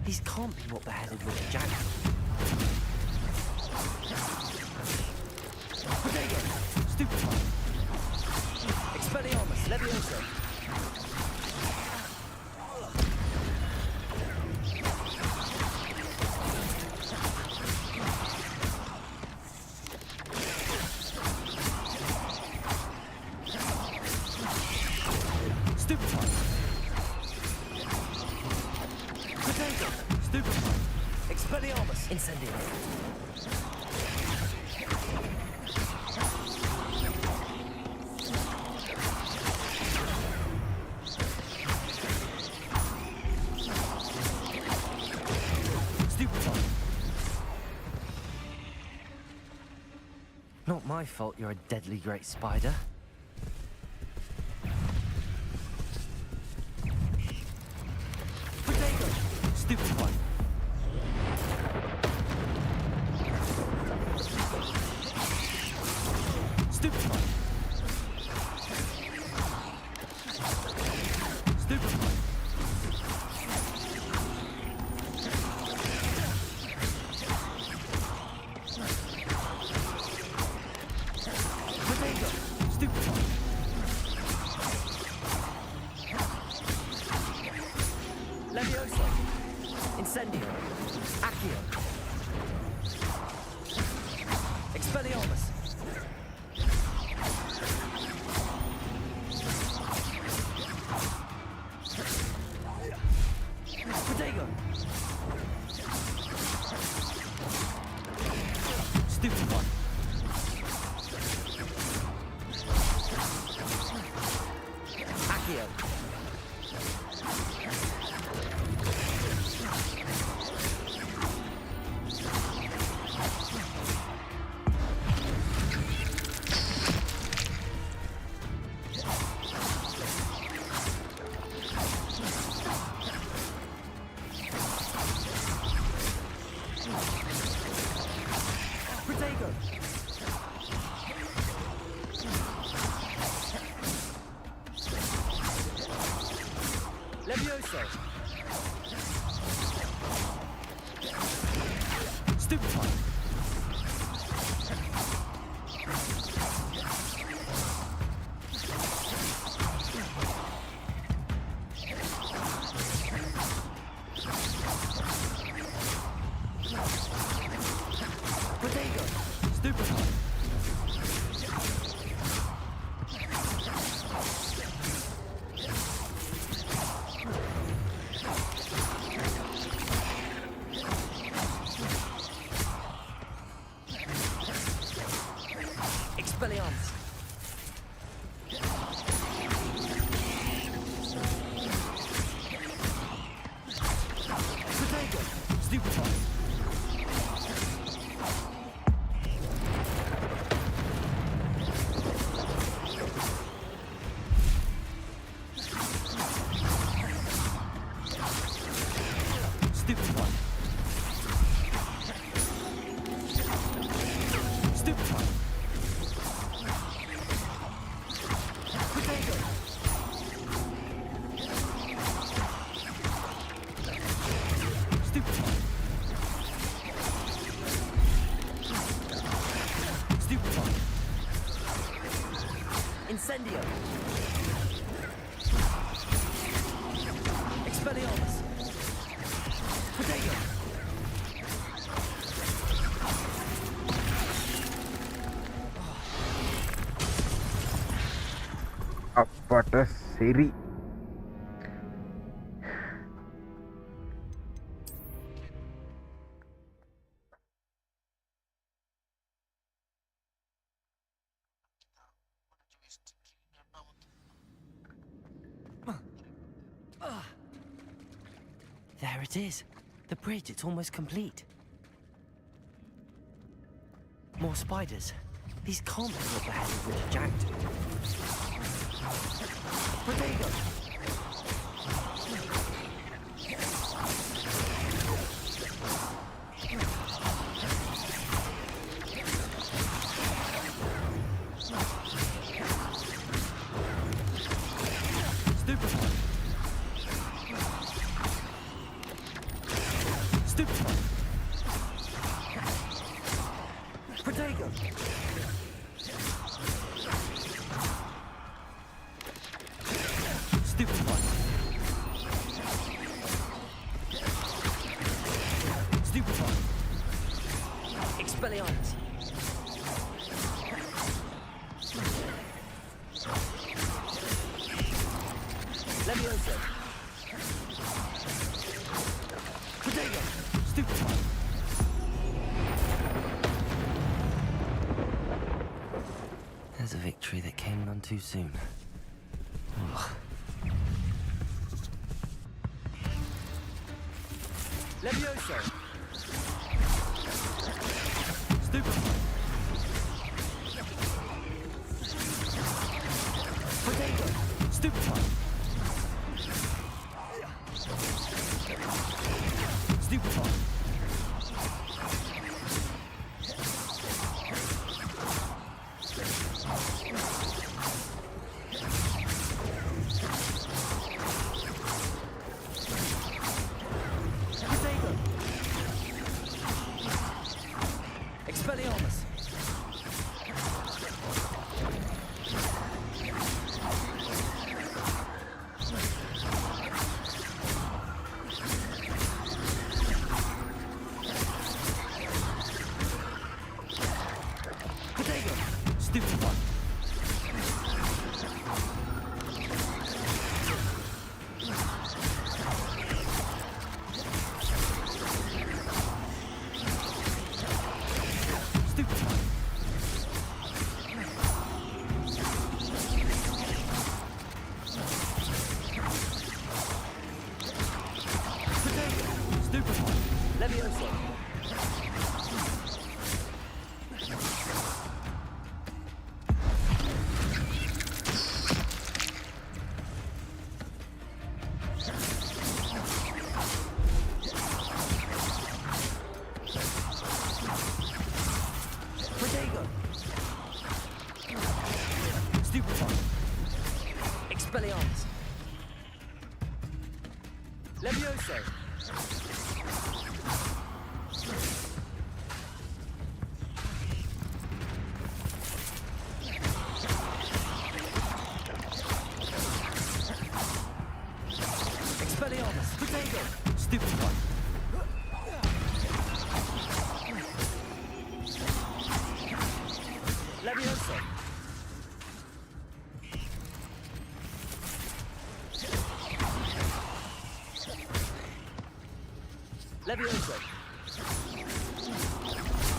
These can't be what beheaded Richard Jackdaw. Protego! Stupefy! Expelliarmus! Levioso! Incendio. Stupefy. Not my fault you're a deadly great spider. Protego. Stupefy. Levioso. Incendio. Accio. Expelliarmus. Protego. Stupefy. Accio. Stupefy. Potato. Stupefy. Expelliarmus. Potato. Stupefy. Stupefy. Stupefy. Potato. Stupefy. Stupefy. Incendio. Expelliarmus. Potato. අපට සිරි There it is. The bridge, it's almost complete. More spiders. These can't be what the hell Richard jacked. Potato. Stupefy. Stupefy. Potato. Stupefy. Stupefy. Expelliarmus. Levioso. Potato. Stupefy. There's a victory that came none too soon. Ugh. Levioso. Stupefy. Potato. Stupefy. Stupefy. Potato. Expelliarmus. Potato. Stupefy. Stupefy. Potato. Stupefy. Levioso. Potato. Stupefy. Expelliarmus. Levioso. Levioso. Levioso.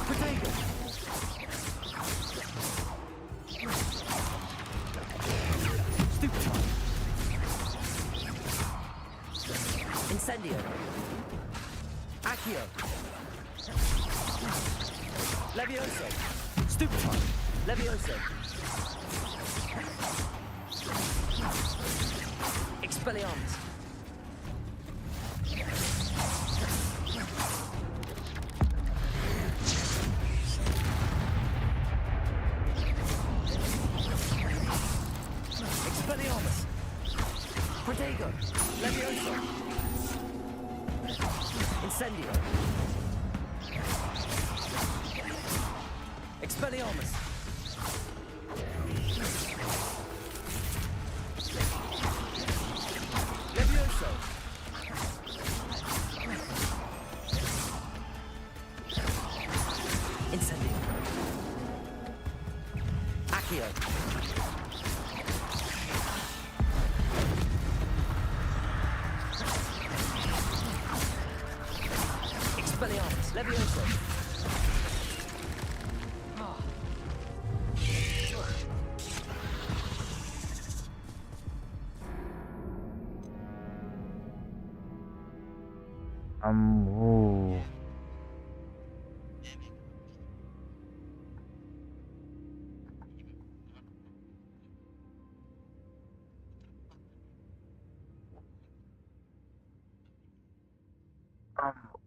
Potato. Stupid time. Incendio. Accio. Levioso. Stupid time. Levioso. Expelliarmus. Expelliarmus. Protego. Levioso. Incendio. Expelliarmus. Levioso. Incendio. Accio. Expelliarmus. Levioso. Ambo. Ambo.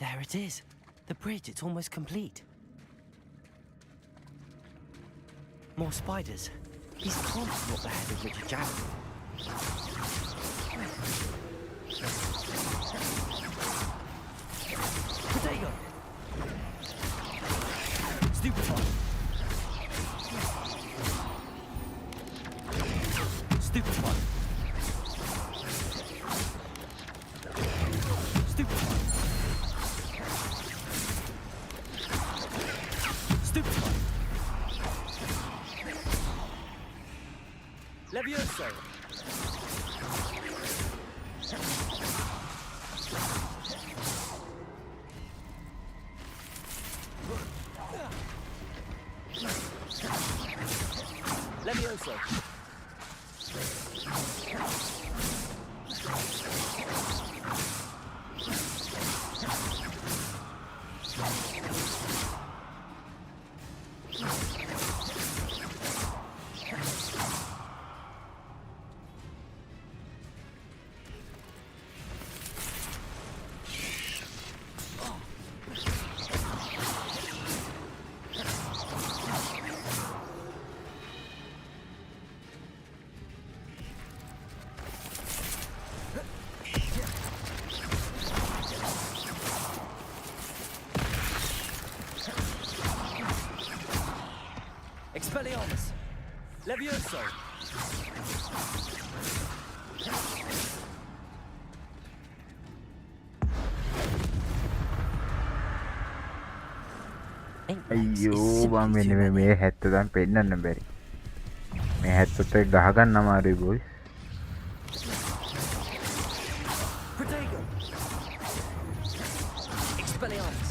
There it is. The bridge, it's almost complete. More spiders. These can't be what the head of Richard Jackson. Potato! Stupefy! Stupefy! Stupefy! Stupefy! Levioso! Levioso! Expelliarmus! Levioso! අයියෝ බම් මෙන්න මේ හැත්ත දැන් පෙන්නන්න බැරි මේ හැත්තත් එක්ක ගහගන්න අමාරුයි boys Protego! Expelliarmus!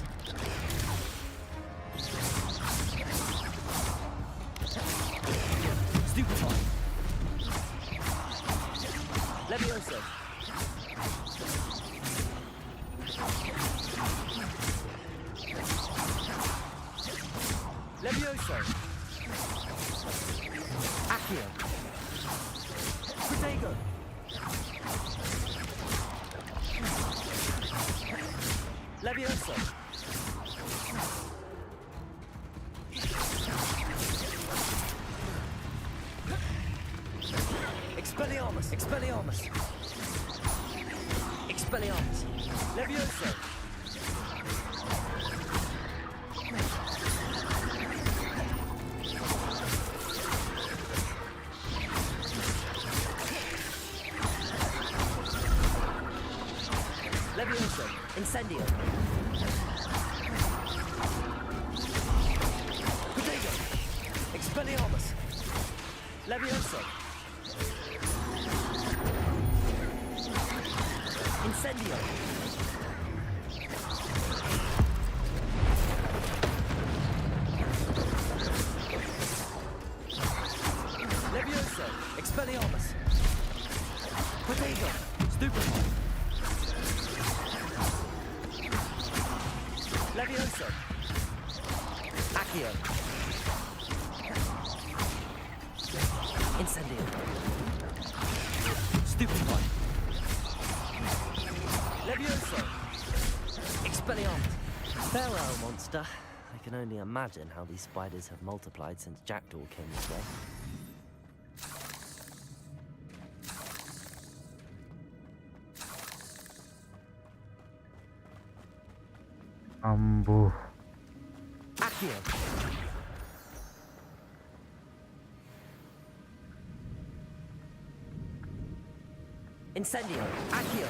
Stupefy! Levioso! Levioso! Accio! Protego! Levioso! Expelliarmus! Expelliarmus! Expelliarmus! Levioso! Levioso! Incendio! Protego! Expelliarmus! Levioso! Incendio! Levioso! Expelliarmus! Protego! Stupefy! Levioso! Accio! Incendio! Stupefy! Levioso! Expelliarmus! Farewell, monster. I can only imagine how these spiders have multiplied since Jackdaw came this way. අම්බෝ Accio! Incendio! Accio!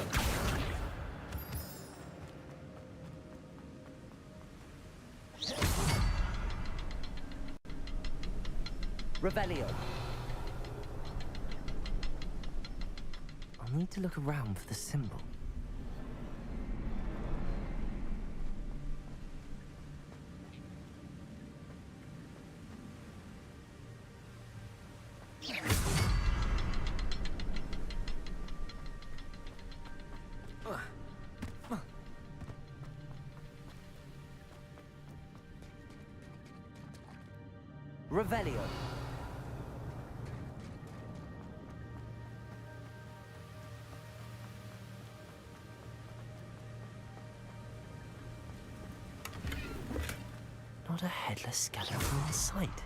Revelio! I need to look around for the symbol. Revelio. Not a headless skeleton in sight.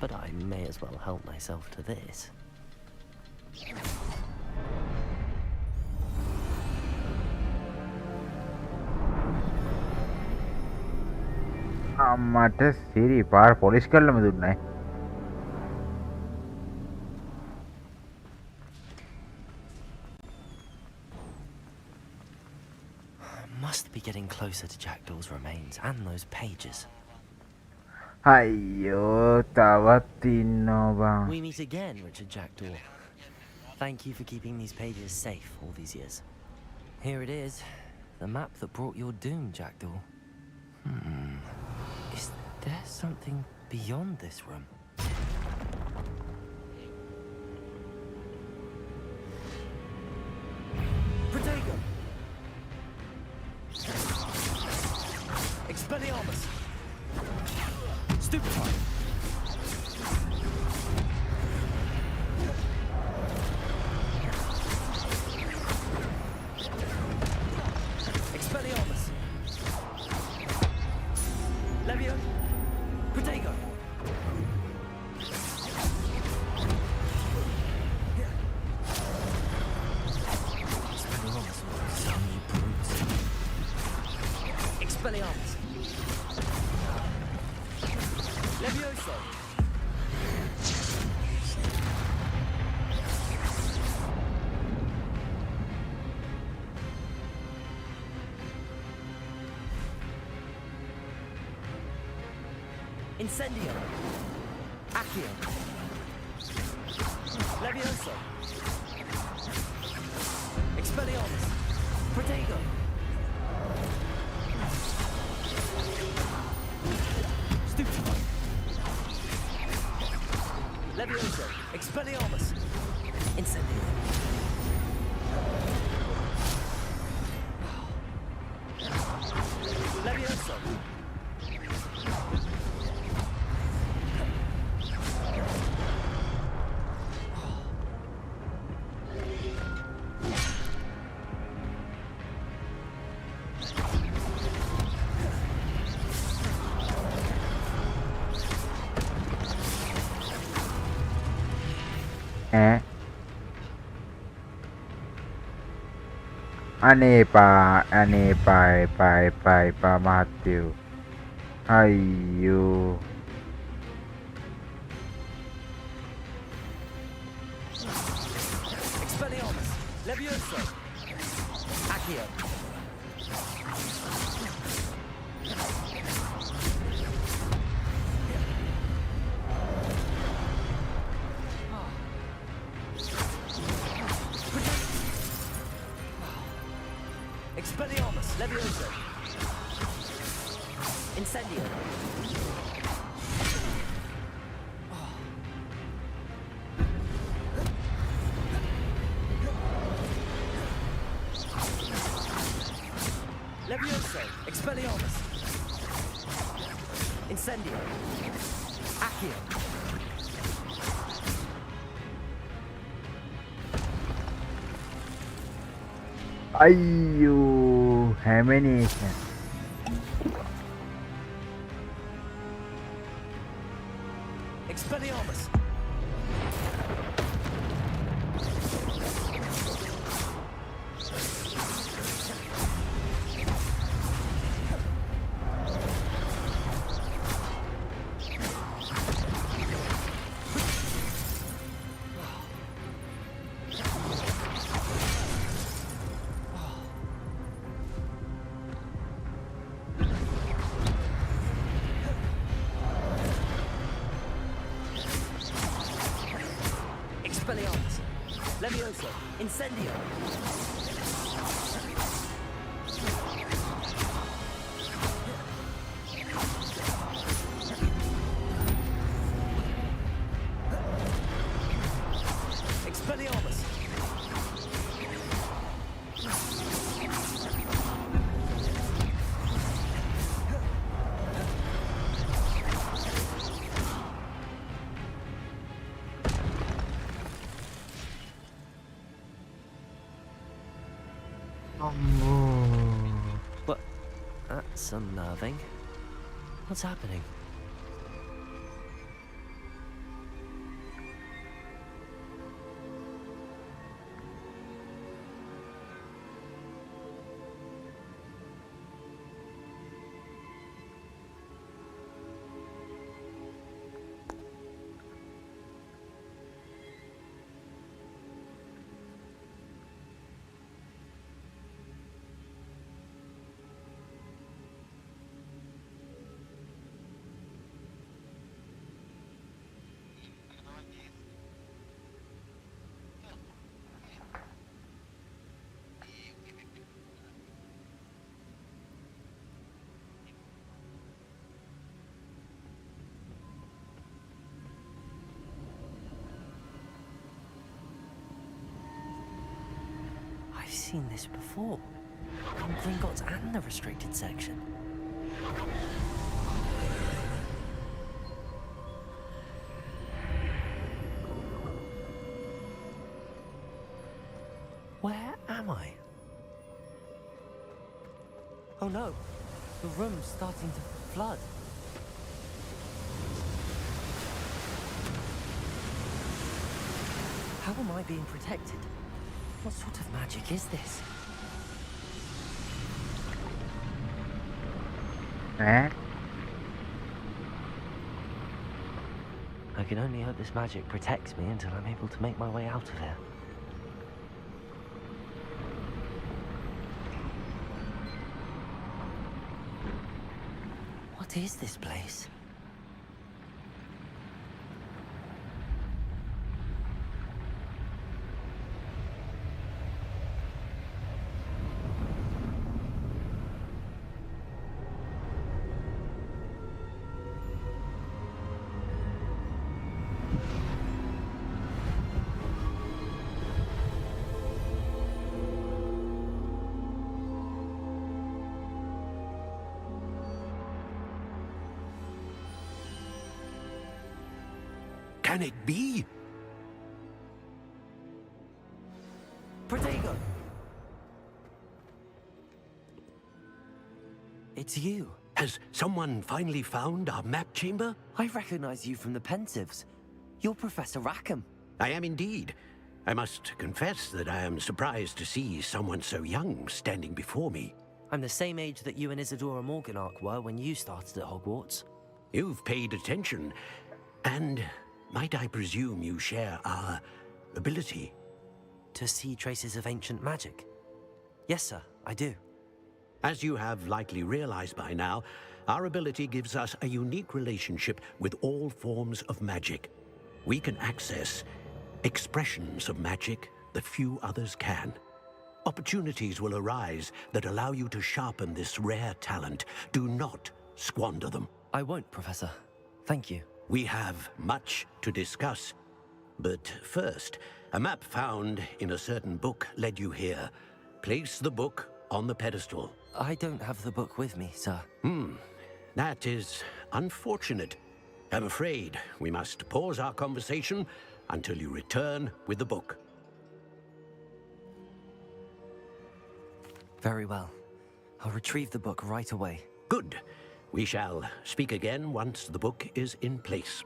But I may as well help myself to this. මට සිරි පාර police කරලම දුන්නයි. Must be getting closer to Jackdaw's remains and those pages. අයියෝ තවත් ඉන්නවා බං. We meet again, Richard Jackdaw. Thank you for keeping these pages safe all these years. Here it is, the map that brought your doom, Jackdaw. Is there something beyond this room? Protego! Expelliarmus! Stupefy! Expelliarmus! Levio! Protego! Expelliarmus! Some you brutes. Expelliarmus! Levioso! Incendio! Accio! Levioso! Expelliarmus! Protego! Stupefy! Levioso! Expelliarmus! Incendio! Levioso! අනේපා මහත්තයෝ අයියෝ Expelliarmus! Levioso! Accio! Expelliarmus! Levioso! Incendio! Levioso! Expelliarmus! Incendio! Accio! අයියෝ හැමනේෂන් Expelliarmus! Expelliarmus! Levioso! Incendio! Expelliarmus! But that's unnerving. What's happening? I've seen this before. In Gringotts and the restricted section. Where am I? Oh no, the room's starting to flood. How am I being protected? What sort of magic is this? Eh? I can only hope this magic protects me until I'm able to make my way out of here. What is this place? Can it be? Protego! It's you. Has someone finally found our map chamber? I recognize you from the Pensives. You're Professor Rackham. I am indeed. I must confess that I am surprised to see someone so young standing before me. I'm the same age that you and Isidora Morganach were when you started at Hogwarts. You've paid attention, and might I presume you share our ability? To see traces of ancient magic? Yes, sir, I do. As you have likely realized by now, our ability gives us a unique relationship with all forms of magic. We can access expressions of magic that few others can. Opportunities will arise that allow you to sharpen this rare talent. Do not squander them. I won't, Professor. Thank you. We have much to discuss. But first, a map found in a certain book led you here. Place the book on the pedestal. I don't have the book with me, sir. That is unfortunate. I'm afraid we must pause our conversation until you return with the book. Very well. I'll retrieve the book right away. Good. We shall speak again once the book is in place.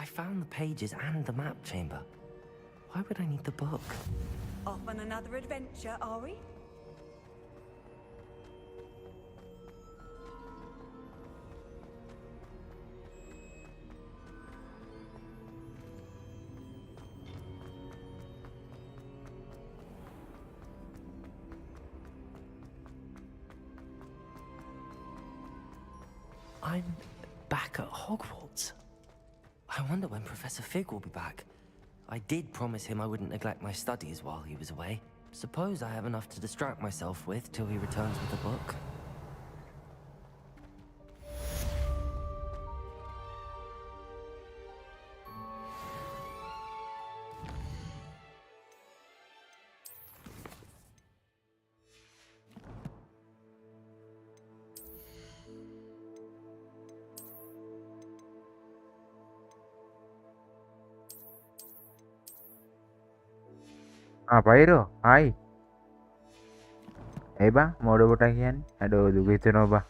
I found the pages and the map chamber. Why would I need the book? Off on another adventure, are we? I'm back at Hogwarts. I wonder when Professor Fig will be back. I did promise him I wouldn't neglect my studies while he was away. Suppose I have enough to distract myself with till he returns with the book. Pyro, hi. Eba, mau udah botakian? Aduh, begitu noba.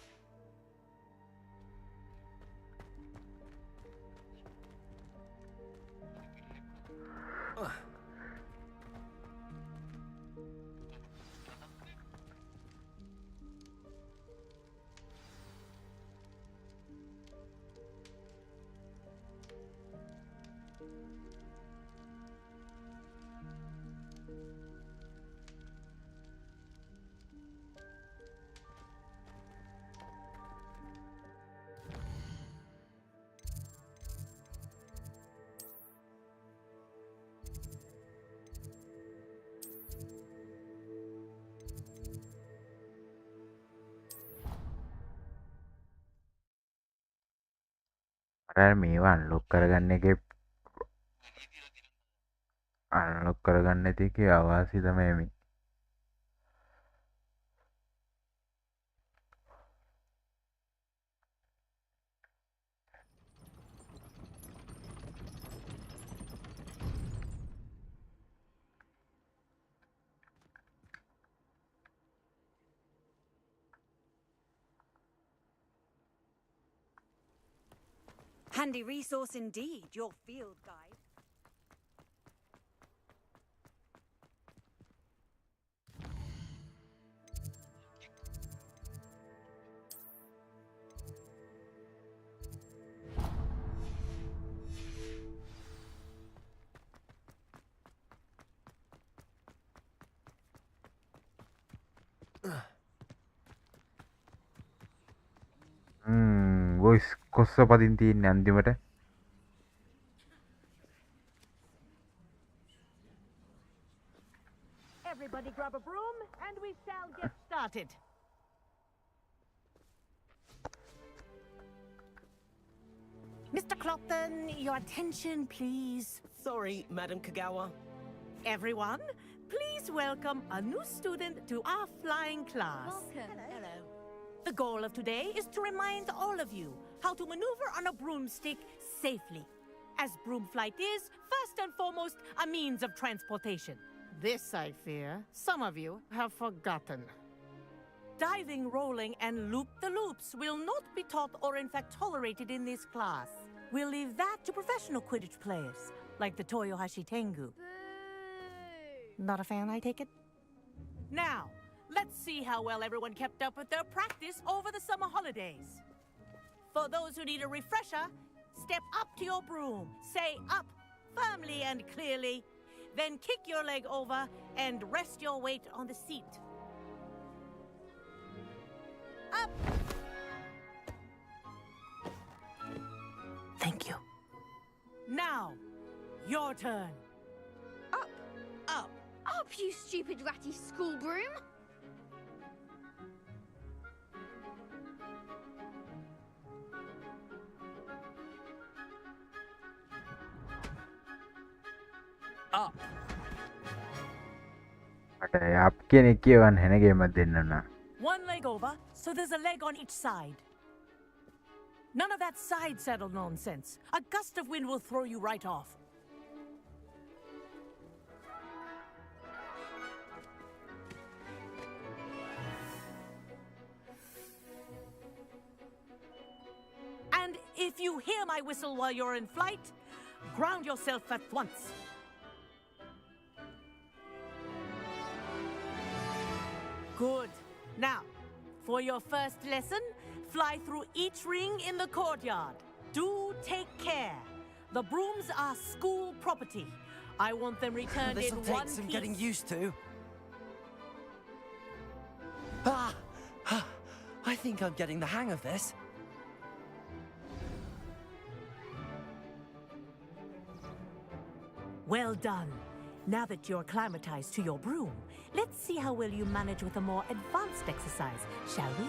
Padahal මේවා unlock කරගන්න එකේ අවාසි තමයි මේ. Handy resource indeed, your field guide. Voice කොස්ස පදින් තියෙන්නේ අන්තිමට. Everybody grab a broom and we shall get started. Mr. Clopton, your attention, please. Sorry, Madam Kagawa. Everyone, please welcome a new student to our flying class. Welcome. Hello. The goal of today is to remind all of you how to maneuver on a broomstick safely, as broom flight is, first and foremost, a means of transportation. This, I fear, some of you have forgotten. Diving, rolling, and loop-the-loops will not be taught or in fact tolerated in this class. We'll leave that to professional Quidditch players, like the Toyohashi Tengu. Not a fan, I take it? Now, let's see how well everyone kept up with their practice over the summer holidays. For those who need a refresher, step up to your broom, say up firmly and clearly, then kick your leg over and rest your weight on the seat. Up! Thank you. Now, your turn. Up! Up! Up, you stupid ratty school broom! Up! आप කියන කියවන්න හැන ගේමක් දෙන්න නා. One leg over, so there's a leg on each side. None of that side saddle nonsense. A gust of wind will throw you right off. And if you hear my whistle while you're in flight, Ground yourself at once. Good. Now, for your first lesson, fly through each ring in the courtyard. Do take care. The brooms are school property. I want them returned in This'll one take piece. some getting used to. I think I'm getting the hang of this. Well done. Now that you're acclimatized to your broom, let's see how well you manage with a more advanced exercise, shall we?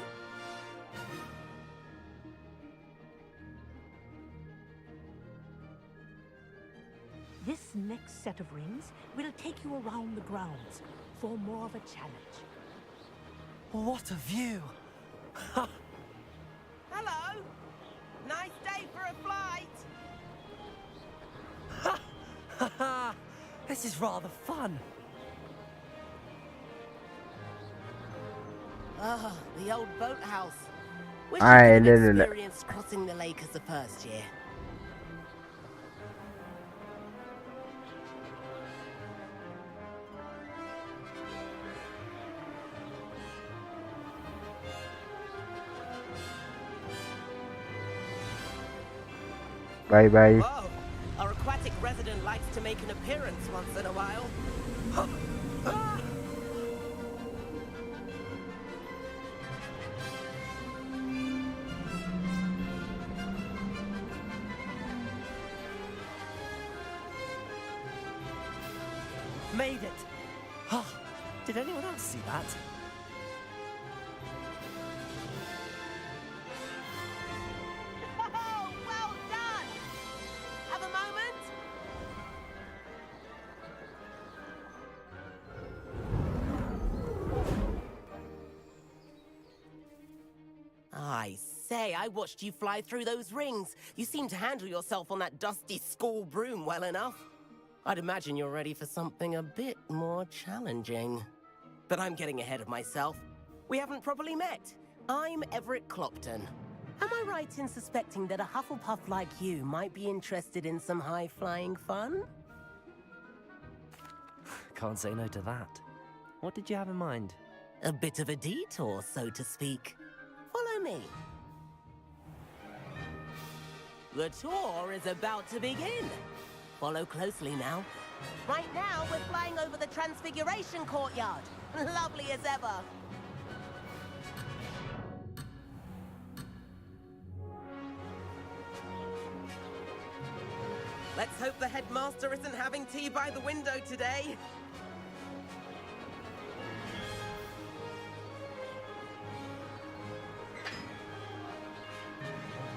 This next set of rings will take you around the grounds for more of a challenge. What a view! Hello! Nice day for a flight! This is rather fun. Ah, the old boathouse. Wish Aye, you could have look. experienced crossing the lake as the first year. Bye bye. Whoa! Our aquatic resident likes to make an appearance once in a while. Made it! Oh, did anyone else see that? Oh, well done! Have a moment? I say, I watched you fly through those rings. You seem to handle yourself on that dusty school broom well enough. I'd imagine you're ready for something a bit more challenging. But I'm getting ahead of myself. We haven't properly met. I'm Everett Clopton. Am I right in suspecting that a Hufflepuff like you might be interested in some high-flying fun? Can't say no to that. What did you have in mind? A bit of a detour, so to speak. Follow me. The tour is about to begin. Follow closely now. Right now, we're flying over the Transfiguration Courtyard. Lovely as ever. Let's hope the headmaster isn't having tea by the window today.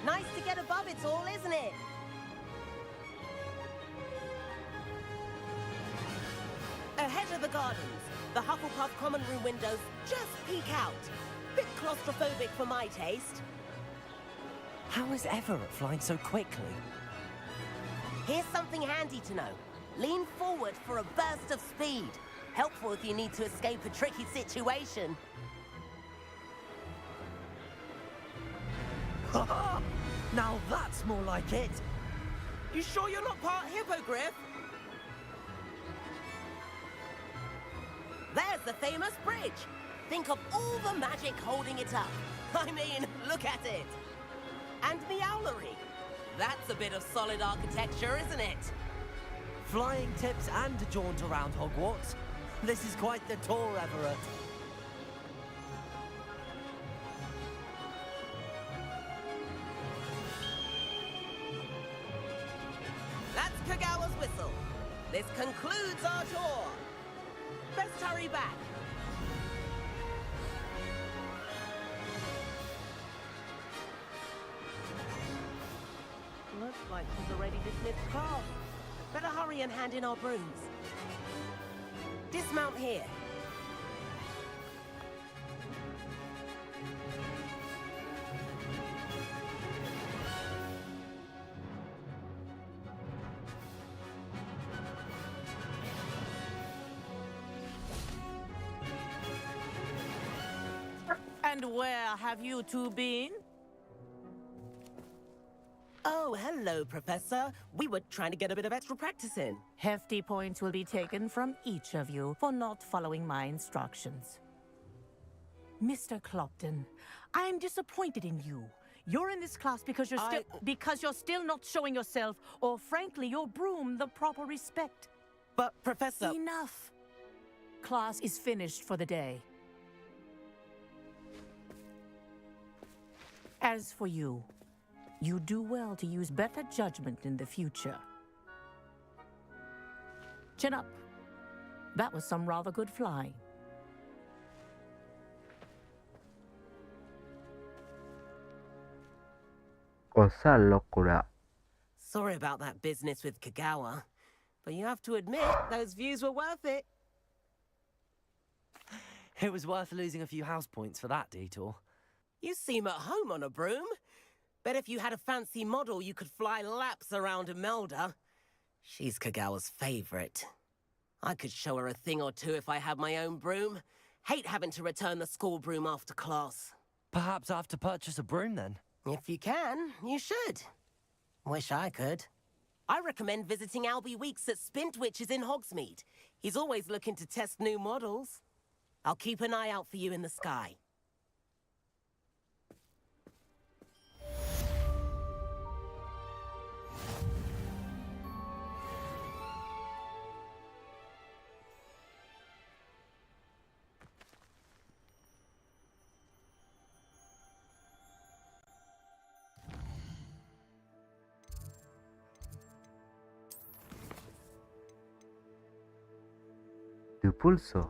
Nice to get above it all, isn't it? Ahead of the gardens, the Hufflepuff common room windows just peek out. Bit claustrophobic for my taste. How is Everett flying so quickly? Here's something handy to know. Lean forward for a burst of speed. Helpful if you need to escape a tricky situation. Now that's more like it. You sure you're not part hippogriff? There's the famous bridge. Think of all the magic holding it up. I mean, look at it. And Meowlery. That's a bit of solid architecture, isn't it? Flying tips and a jaunt around Hogwarts. This is quite the tour, Everett. That's Kagawa's whistle. This concludes our tour. Best hurry back. Looks like she's already dismissed class. Better hurry and hand in our brooms. Dismount here. And where have you two been? Oh, Oh, hello, Professor. We were trying to get a bit of extra practice in. Hefty points will be taken from each of you for not following my instructions. Mr. Clopton, I'm disappointed in you. You're in this class because you're still not showing yourself, or frankly, your broom the proper respect. But, Professor... Enough. Class is finished for the day. As for you, you do well to use better judgment in the future. Chin up. That was some rather good flying. Sorry about that business with Kagawa, but you have to admit, those views were worth it. It was worth losing a few house points for that detour. You seem at home on a broom. Bet if you had a fancy model, you could fly laps around Imelda. She's Kagawa's favorite. I could show her a thing or two if I had my own broom. Hate having to return the school broom after class. Perhaps I have to purchase a broom then? If you can, you should. Wish I could. I recommend visiting Albie Weeks at Spintwitches in Hogsmeade. He's always looking to test new models. I'll keep an eye out for you in the sky. Tu pulso.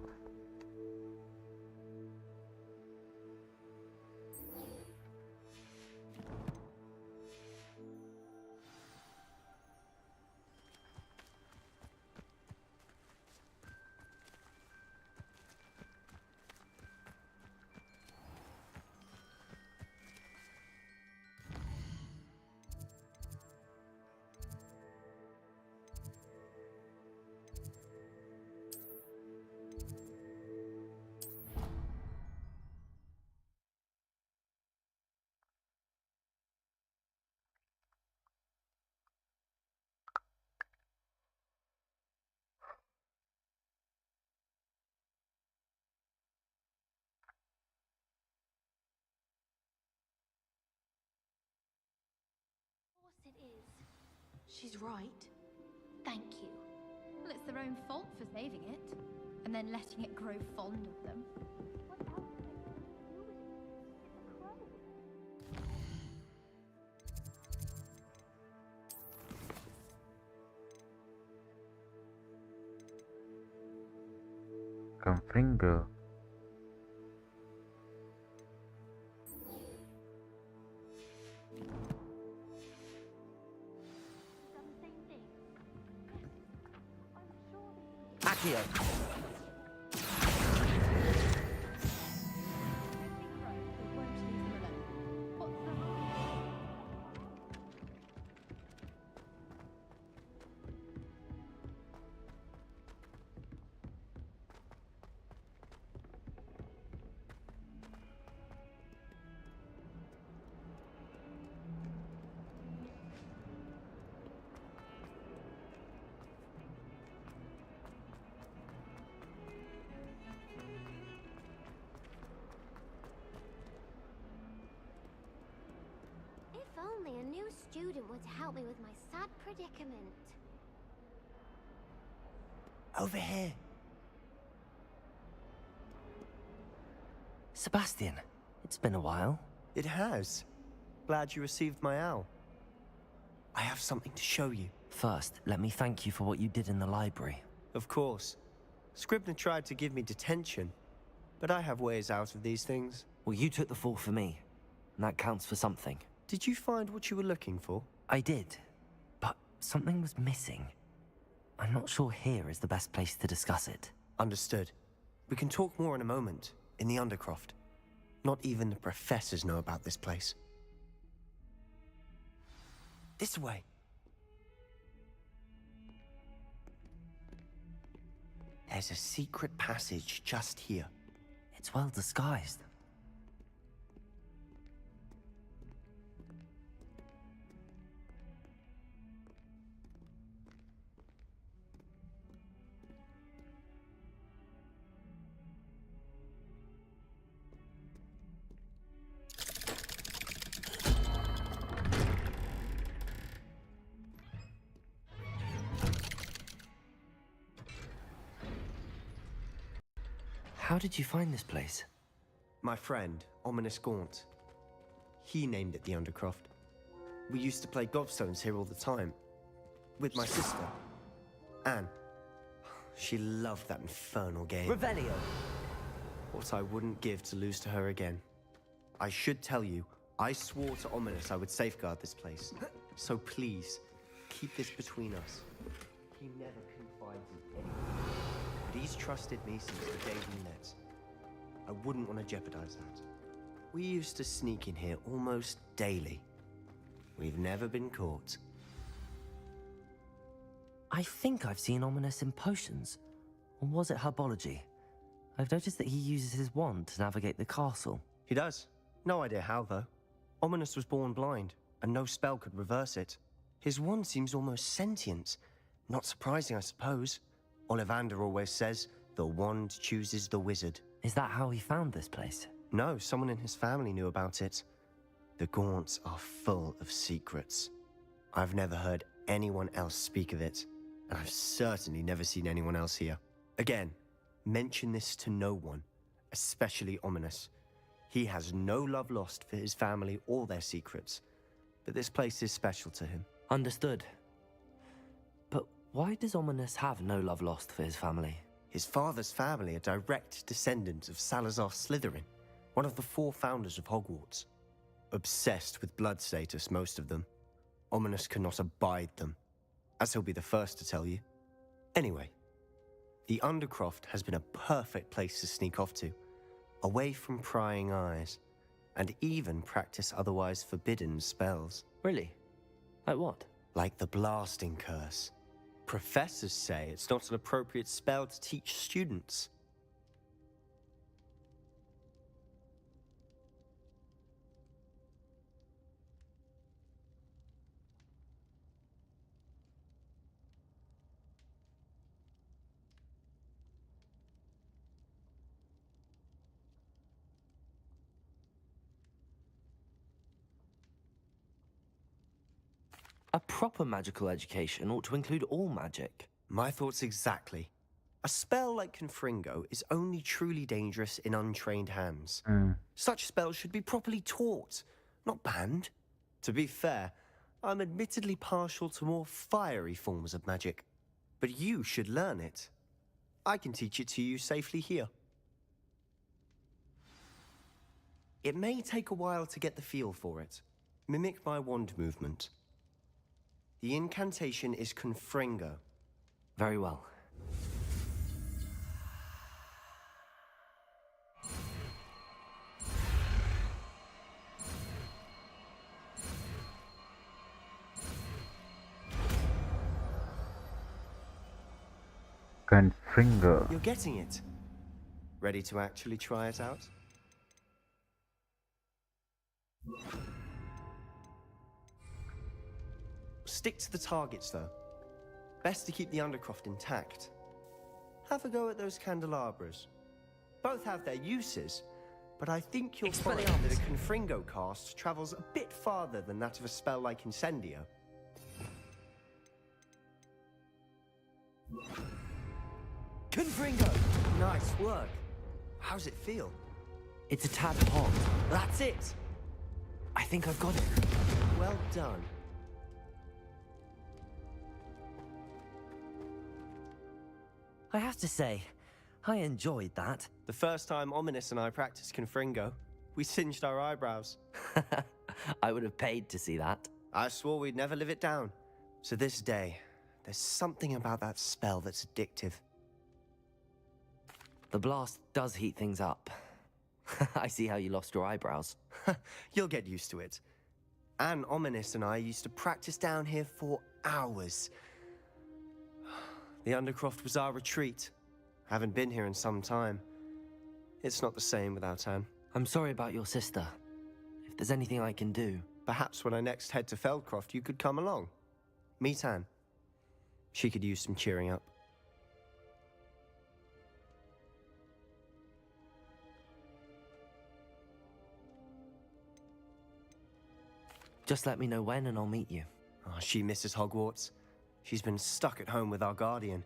It is. She's right. Thank you. Well, it's their own fault for saving it, and then letting it grow fond of them. What else could they do with it? It's a crow. Confringo. Accio. If only a new student were to help me with my sad predicament. Over here. Sebastian, it's been a while. It has. Glad you received my owl. I have something to show you. First, let me thank you for what you did in the library. Of course. Scribner tried to give me detention, but I have ways out of these things. Well, you took the fall for me, and that counts for something. Did you find what you were looking for? I did, but something was missing. I'm not sure here is the best place to discuss it. Understood. We can talk more in a moment, in the Undercroft. Not even the professors know about this place. This way. There's a secret passage just here. It's well disguised. How did you find this place? My friend, Ominous Gaunt. He named it the Undercroft. We used to play gobstones here all the time. With my sister, Anne. She loved that infernal game. Revelio. What I wouldn't give to lose to her again. I should tell you, I swore to Ominous I would safeguard this place. So please, keep this between us. He never confides in anyone. But he's trusted me since the day we met. I wouldn't want to jeopardize that. We used to sneak in here almost daily. We've never been caught. I think I've seen Ominous in potions. Or was it herbology? I've noticed that he uses his wand to navigate the castle. He does. No idea how, though. Ominous was born blind, and no spell could reverse it. His wand seems almost sentient. Not surprising, I suppose. Ollivander always says, the wand chooses the wizard. Is that how he found this place? No, someone in his family knew about it. The Gaunts are full of secrets. I've never heard anyone else speak of it, and I've certainly never seen anyone else here. Again, mention this to no one, especially Ominous. He has no love lost for his family or their secrets, but this place is special to him. Understood. But why does Ominous have no love lost for his family? His father's family are direct descendants of Salazar Slytherin, one of the 4 founders of Hogwarts. Obsessed with blood status, most of them. Ominous cannot abide them, as he'll be the first to tell you. Anyway, the Undercroft has been a perfect place to sneak off to, away from prying eyes, and even practice otherwise forbidden spells. Really? Like what? Like the blasting curse. Professors say it's not an appropriate spell to teach students. A proper magical education ought to include all magic. My thoughts exactly. A spell like Confringo is only truly dangerous in untrained hands. Such spells should be properly taught, not banned. To be fair, I'm admittedly partial to more fiery forms of magic, but you should learn it. I can teach it to you safely here. It may take a while to get the feel for it. Mimic my wand movement. The incantation is Confringo. Very well. Confringo. You're getting it. Ready to actually try it out? Stick to the targets, though. Best to keep the Undercroft intact. Have a go at those candelabras. Both have their uses, but I think you'll find that a Confringo cast travels a bit farther than that of a spell like Incendio. Confringo! Nice work. How's it feel? It's a tad hot. That's it! I think I've got it. Well done. I have to say, I enjoyed that. The first time Ominous and I practiced Confringo, we singed our eyebrows. I would have paid to see that. I swore we'd never live it down. To this day, there's something about that spell that's addictive. The blast does heat things up. I see how you lost your eyebrows. You'll get used to it. Anne, Ominous and I used to practice down here for hours. The Undercroft was our retreat. Haven't been here in some time. It's not the same without Anne. I'm sorry about your sister. If there's anything I can do... Perhaps when I next head to Feldcroft, you could come along. Meet Anne. She could use some cheering up. Just let me know when and I'll meet you. Oh, she misses Hogwarts. She's been stuck at home with our guardian,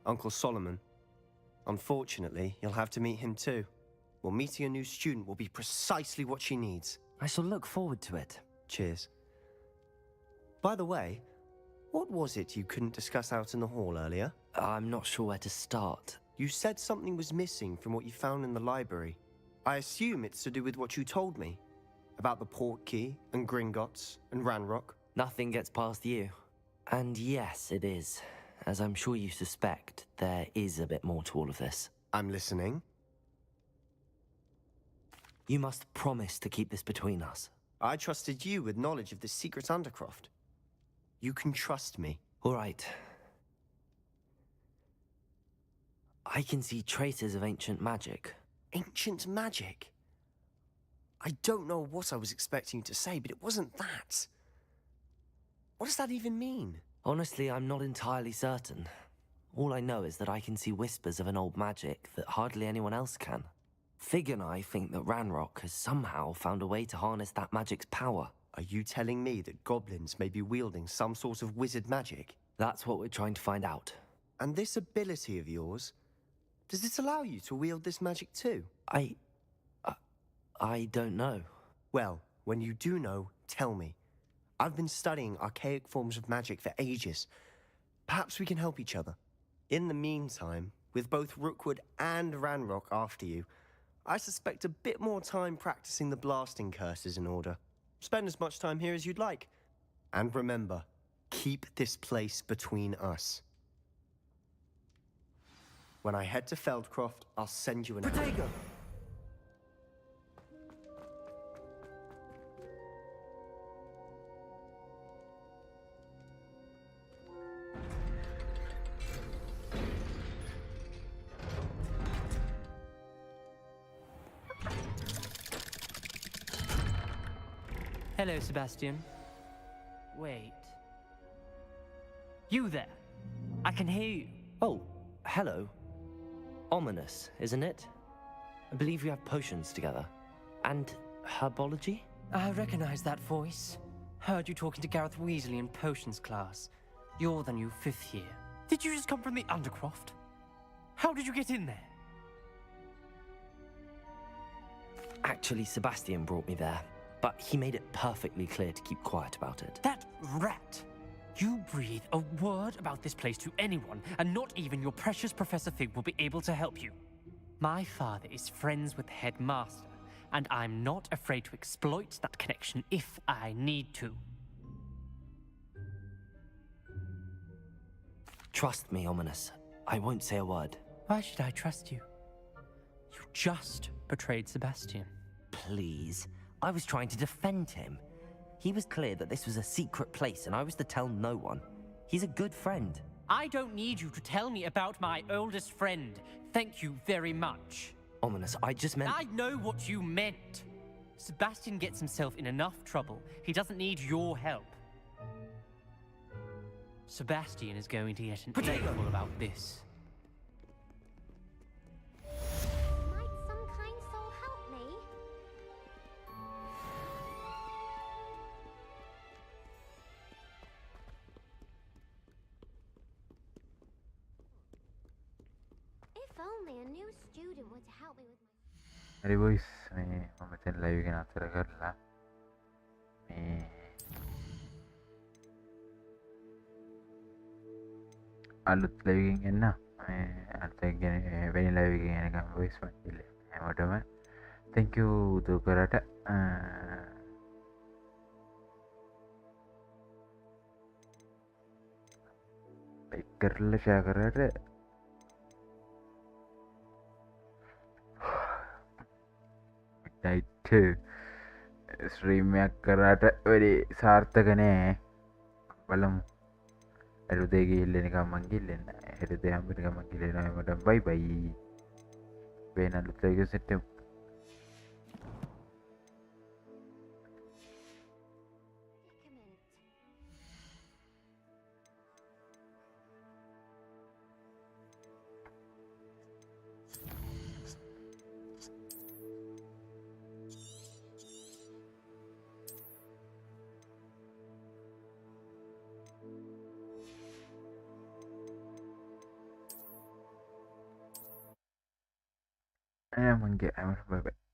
Uncle Solomon. Unfortunately, you'll have to meet him too. Well, meeting a new student will be precisely what she needs. I shall look forward to it. Cheers. By the way, what was it you couldn't discuss out in the hall earlier? I'm not sure where to start. You said something was missing from what you found in the library. I assume it's to do with what you told me. About the port key, and Gringotts, and Ranrock. Nothing gets past you. And yes, it is. As I'm sure you suspect, there is a bit more to all of this. I'm listening. You must promise to keep this between us. I trusted you with knowledge of this secret undercroft. You can trust me. All right. I can see traces of ancient magic. Ancient magic? I don't know what I was expecting you to say, but it wasn't that. What does that even mean? Honestly, I'm not entirely certain. All I know is that I can see whispers of an old magic that hardly anyone else can. Fig and I think that Ranrock has somehow found a way to harness that magic's power. Are you telling me that goblins may be wielding some sort of wizard magic? That's what we're trying to find out. And this ability of yours, does it allow you to wield this magic too? I don't know. Well, when you do know, tell me. I've been studying archaic forms of magic for ages. Perhaps we can help each other. In the meantime, with both Rookwood and Ranrock after you, I suspect a bit more time practicing the blasting curse is in order. Spend as much time here as you'd like. And remember, keep this place between us. When I head to Feldcroft, I'll send you an... Protego! Hello, Sebastian. Wait. You there? I can hear you. Oh, hello. Ominous, isn't it? I believe we have potions together. And herbology? I recognize that voice. Heard you talking to Gareth Weasley in potions class. You're the new 5th year. Did you just come from the Undercroft? How did you get in there? Actually, Sebastian brought me there. But he made it perfectly clear to keep quiet about it. That rat! You breathe a word about this place to anyone, and not even your precious Professor Fig will be able to help you. My father is friends with the headmaster, and I'm not afraid to exploit that connection if I need to. Trust me, Ominous. I won't say a word. Why should I trust you? You just betrayed Sebastian. Please. I was trying to defend him. He was clear that this was a secret place and I was to tell no one. He's a good friend. I don't need you to tell me about my oldest friend. Thank you very much. Ominous, I just meant... I know what you meant. Sebastian gets himself in enough trouble. He doesn't need your help. Sebastian is going to get an earful about this. Might some kind soul help me? If only a new student were to help me with my... Hari boys, මේ මම මෙතන live එක නතර කරලා මේ අලුත් live එකකින් එන්න මේ අලුත් එක ගැන වෙන live එකකින් එනකම් voice file හැමෝටම thank you දුකරට like කරලා share කරාට night stream එකක් කරාට වැඩි සාර්ථක නෑ බලමු හෙළුදේ ගිහිල්ලා නිකන් මං ගිහිල්ලා හෙළුදේ හම්බෙන්න නිකන් මං ගිහිල්ලා මට බයි බයි වෙන අලුත් එක set I'm gonna get. I'm gonna bye bye.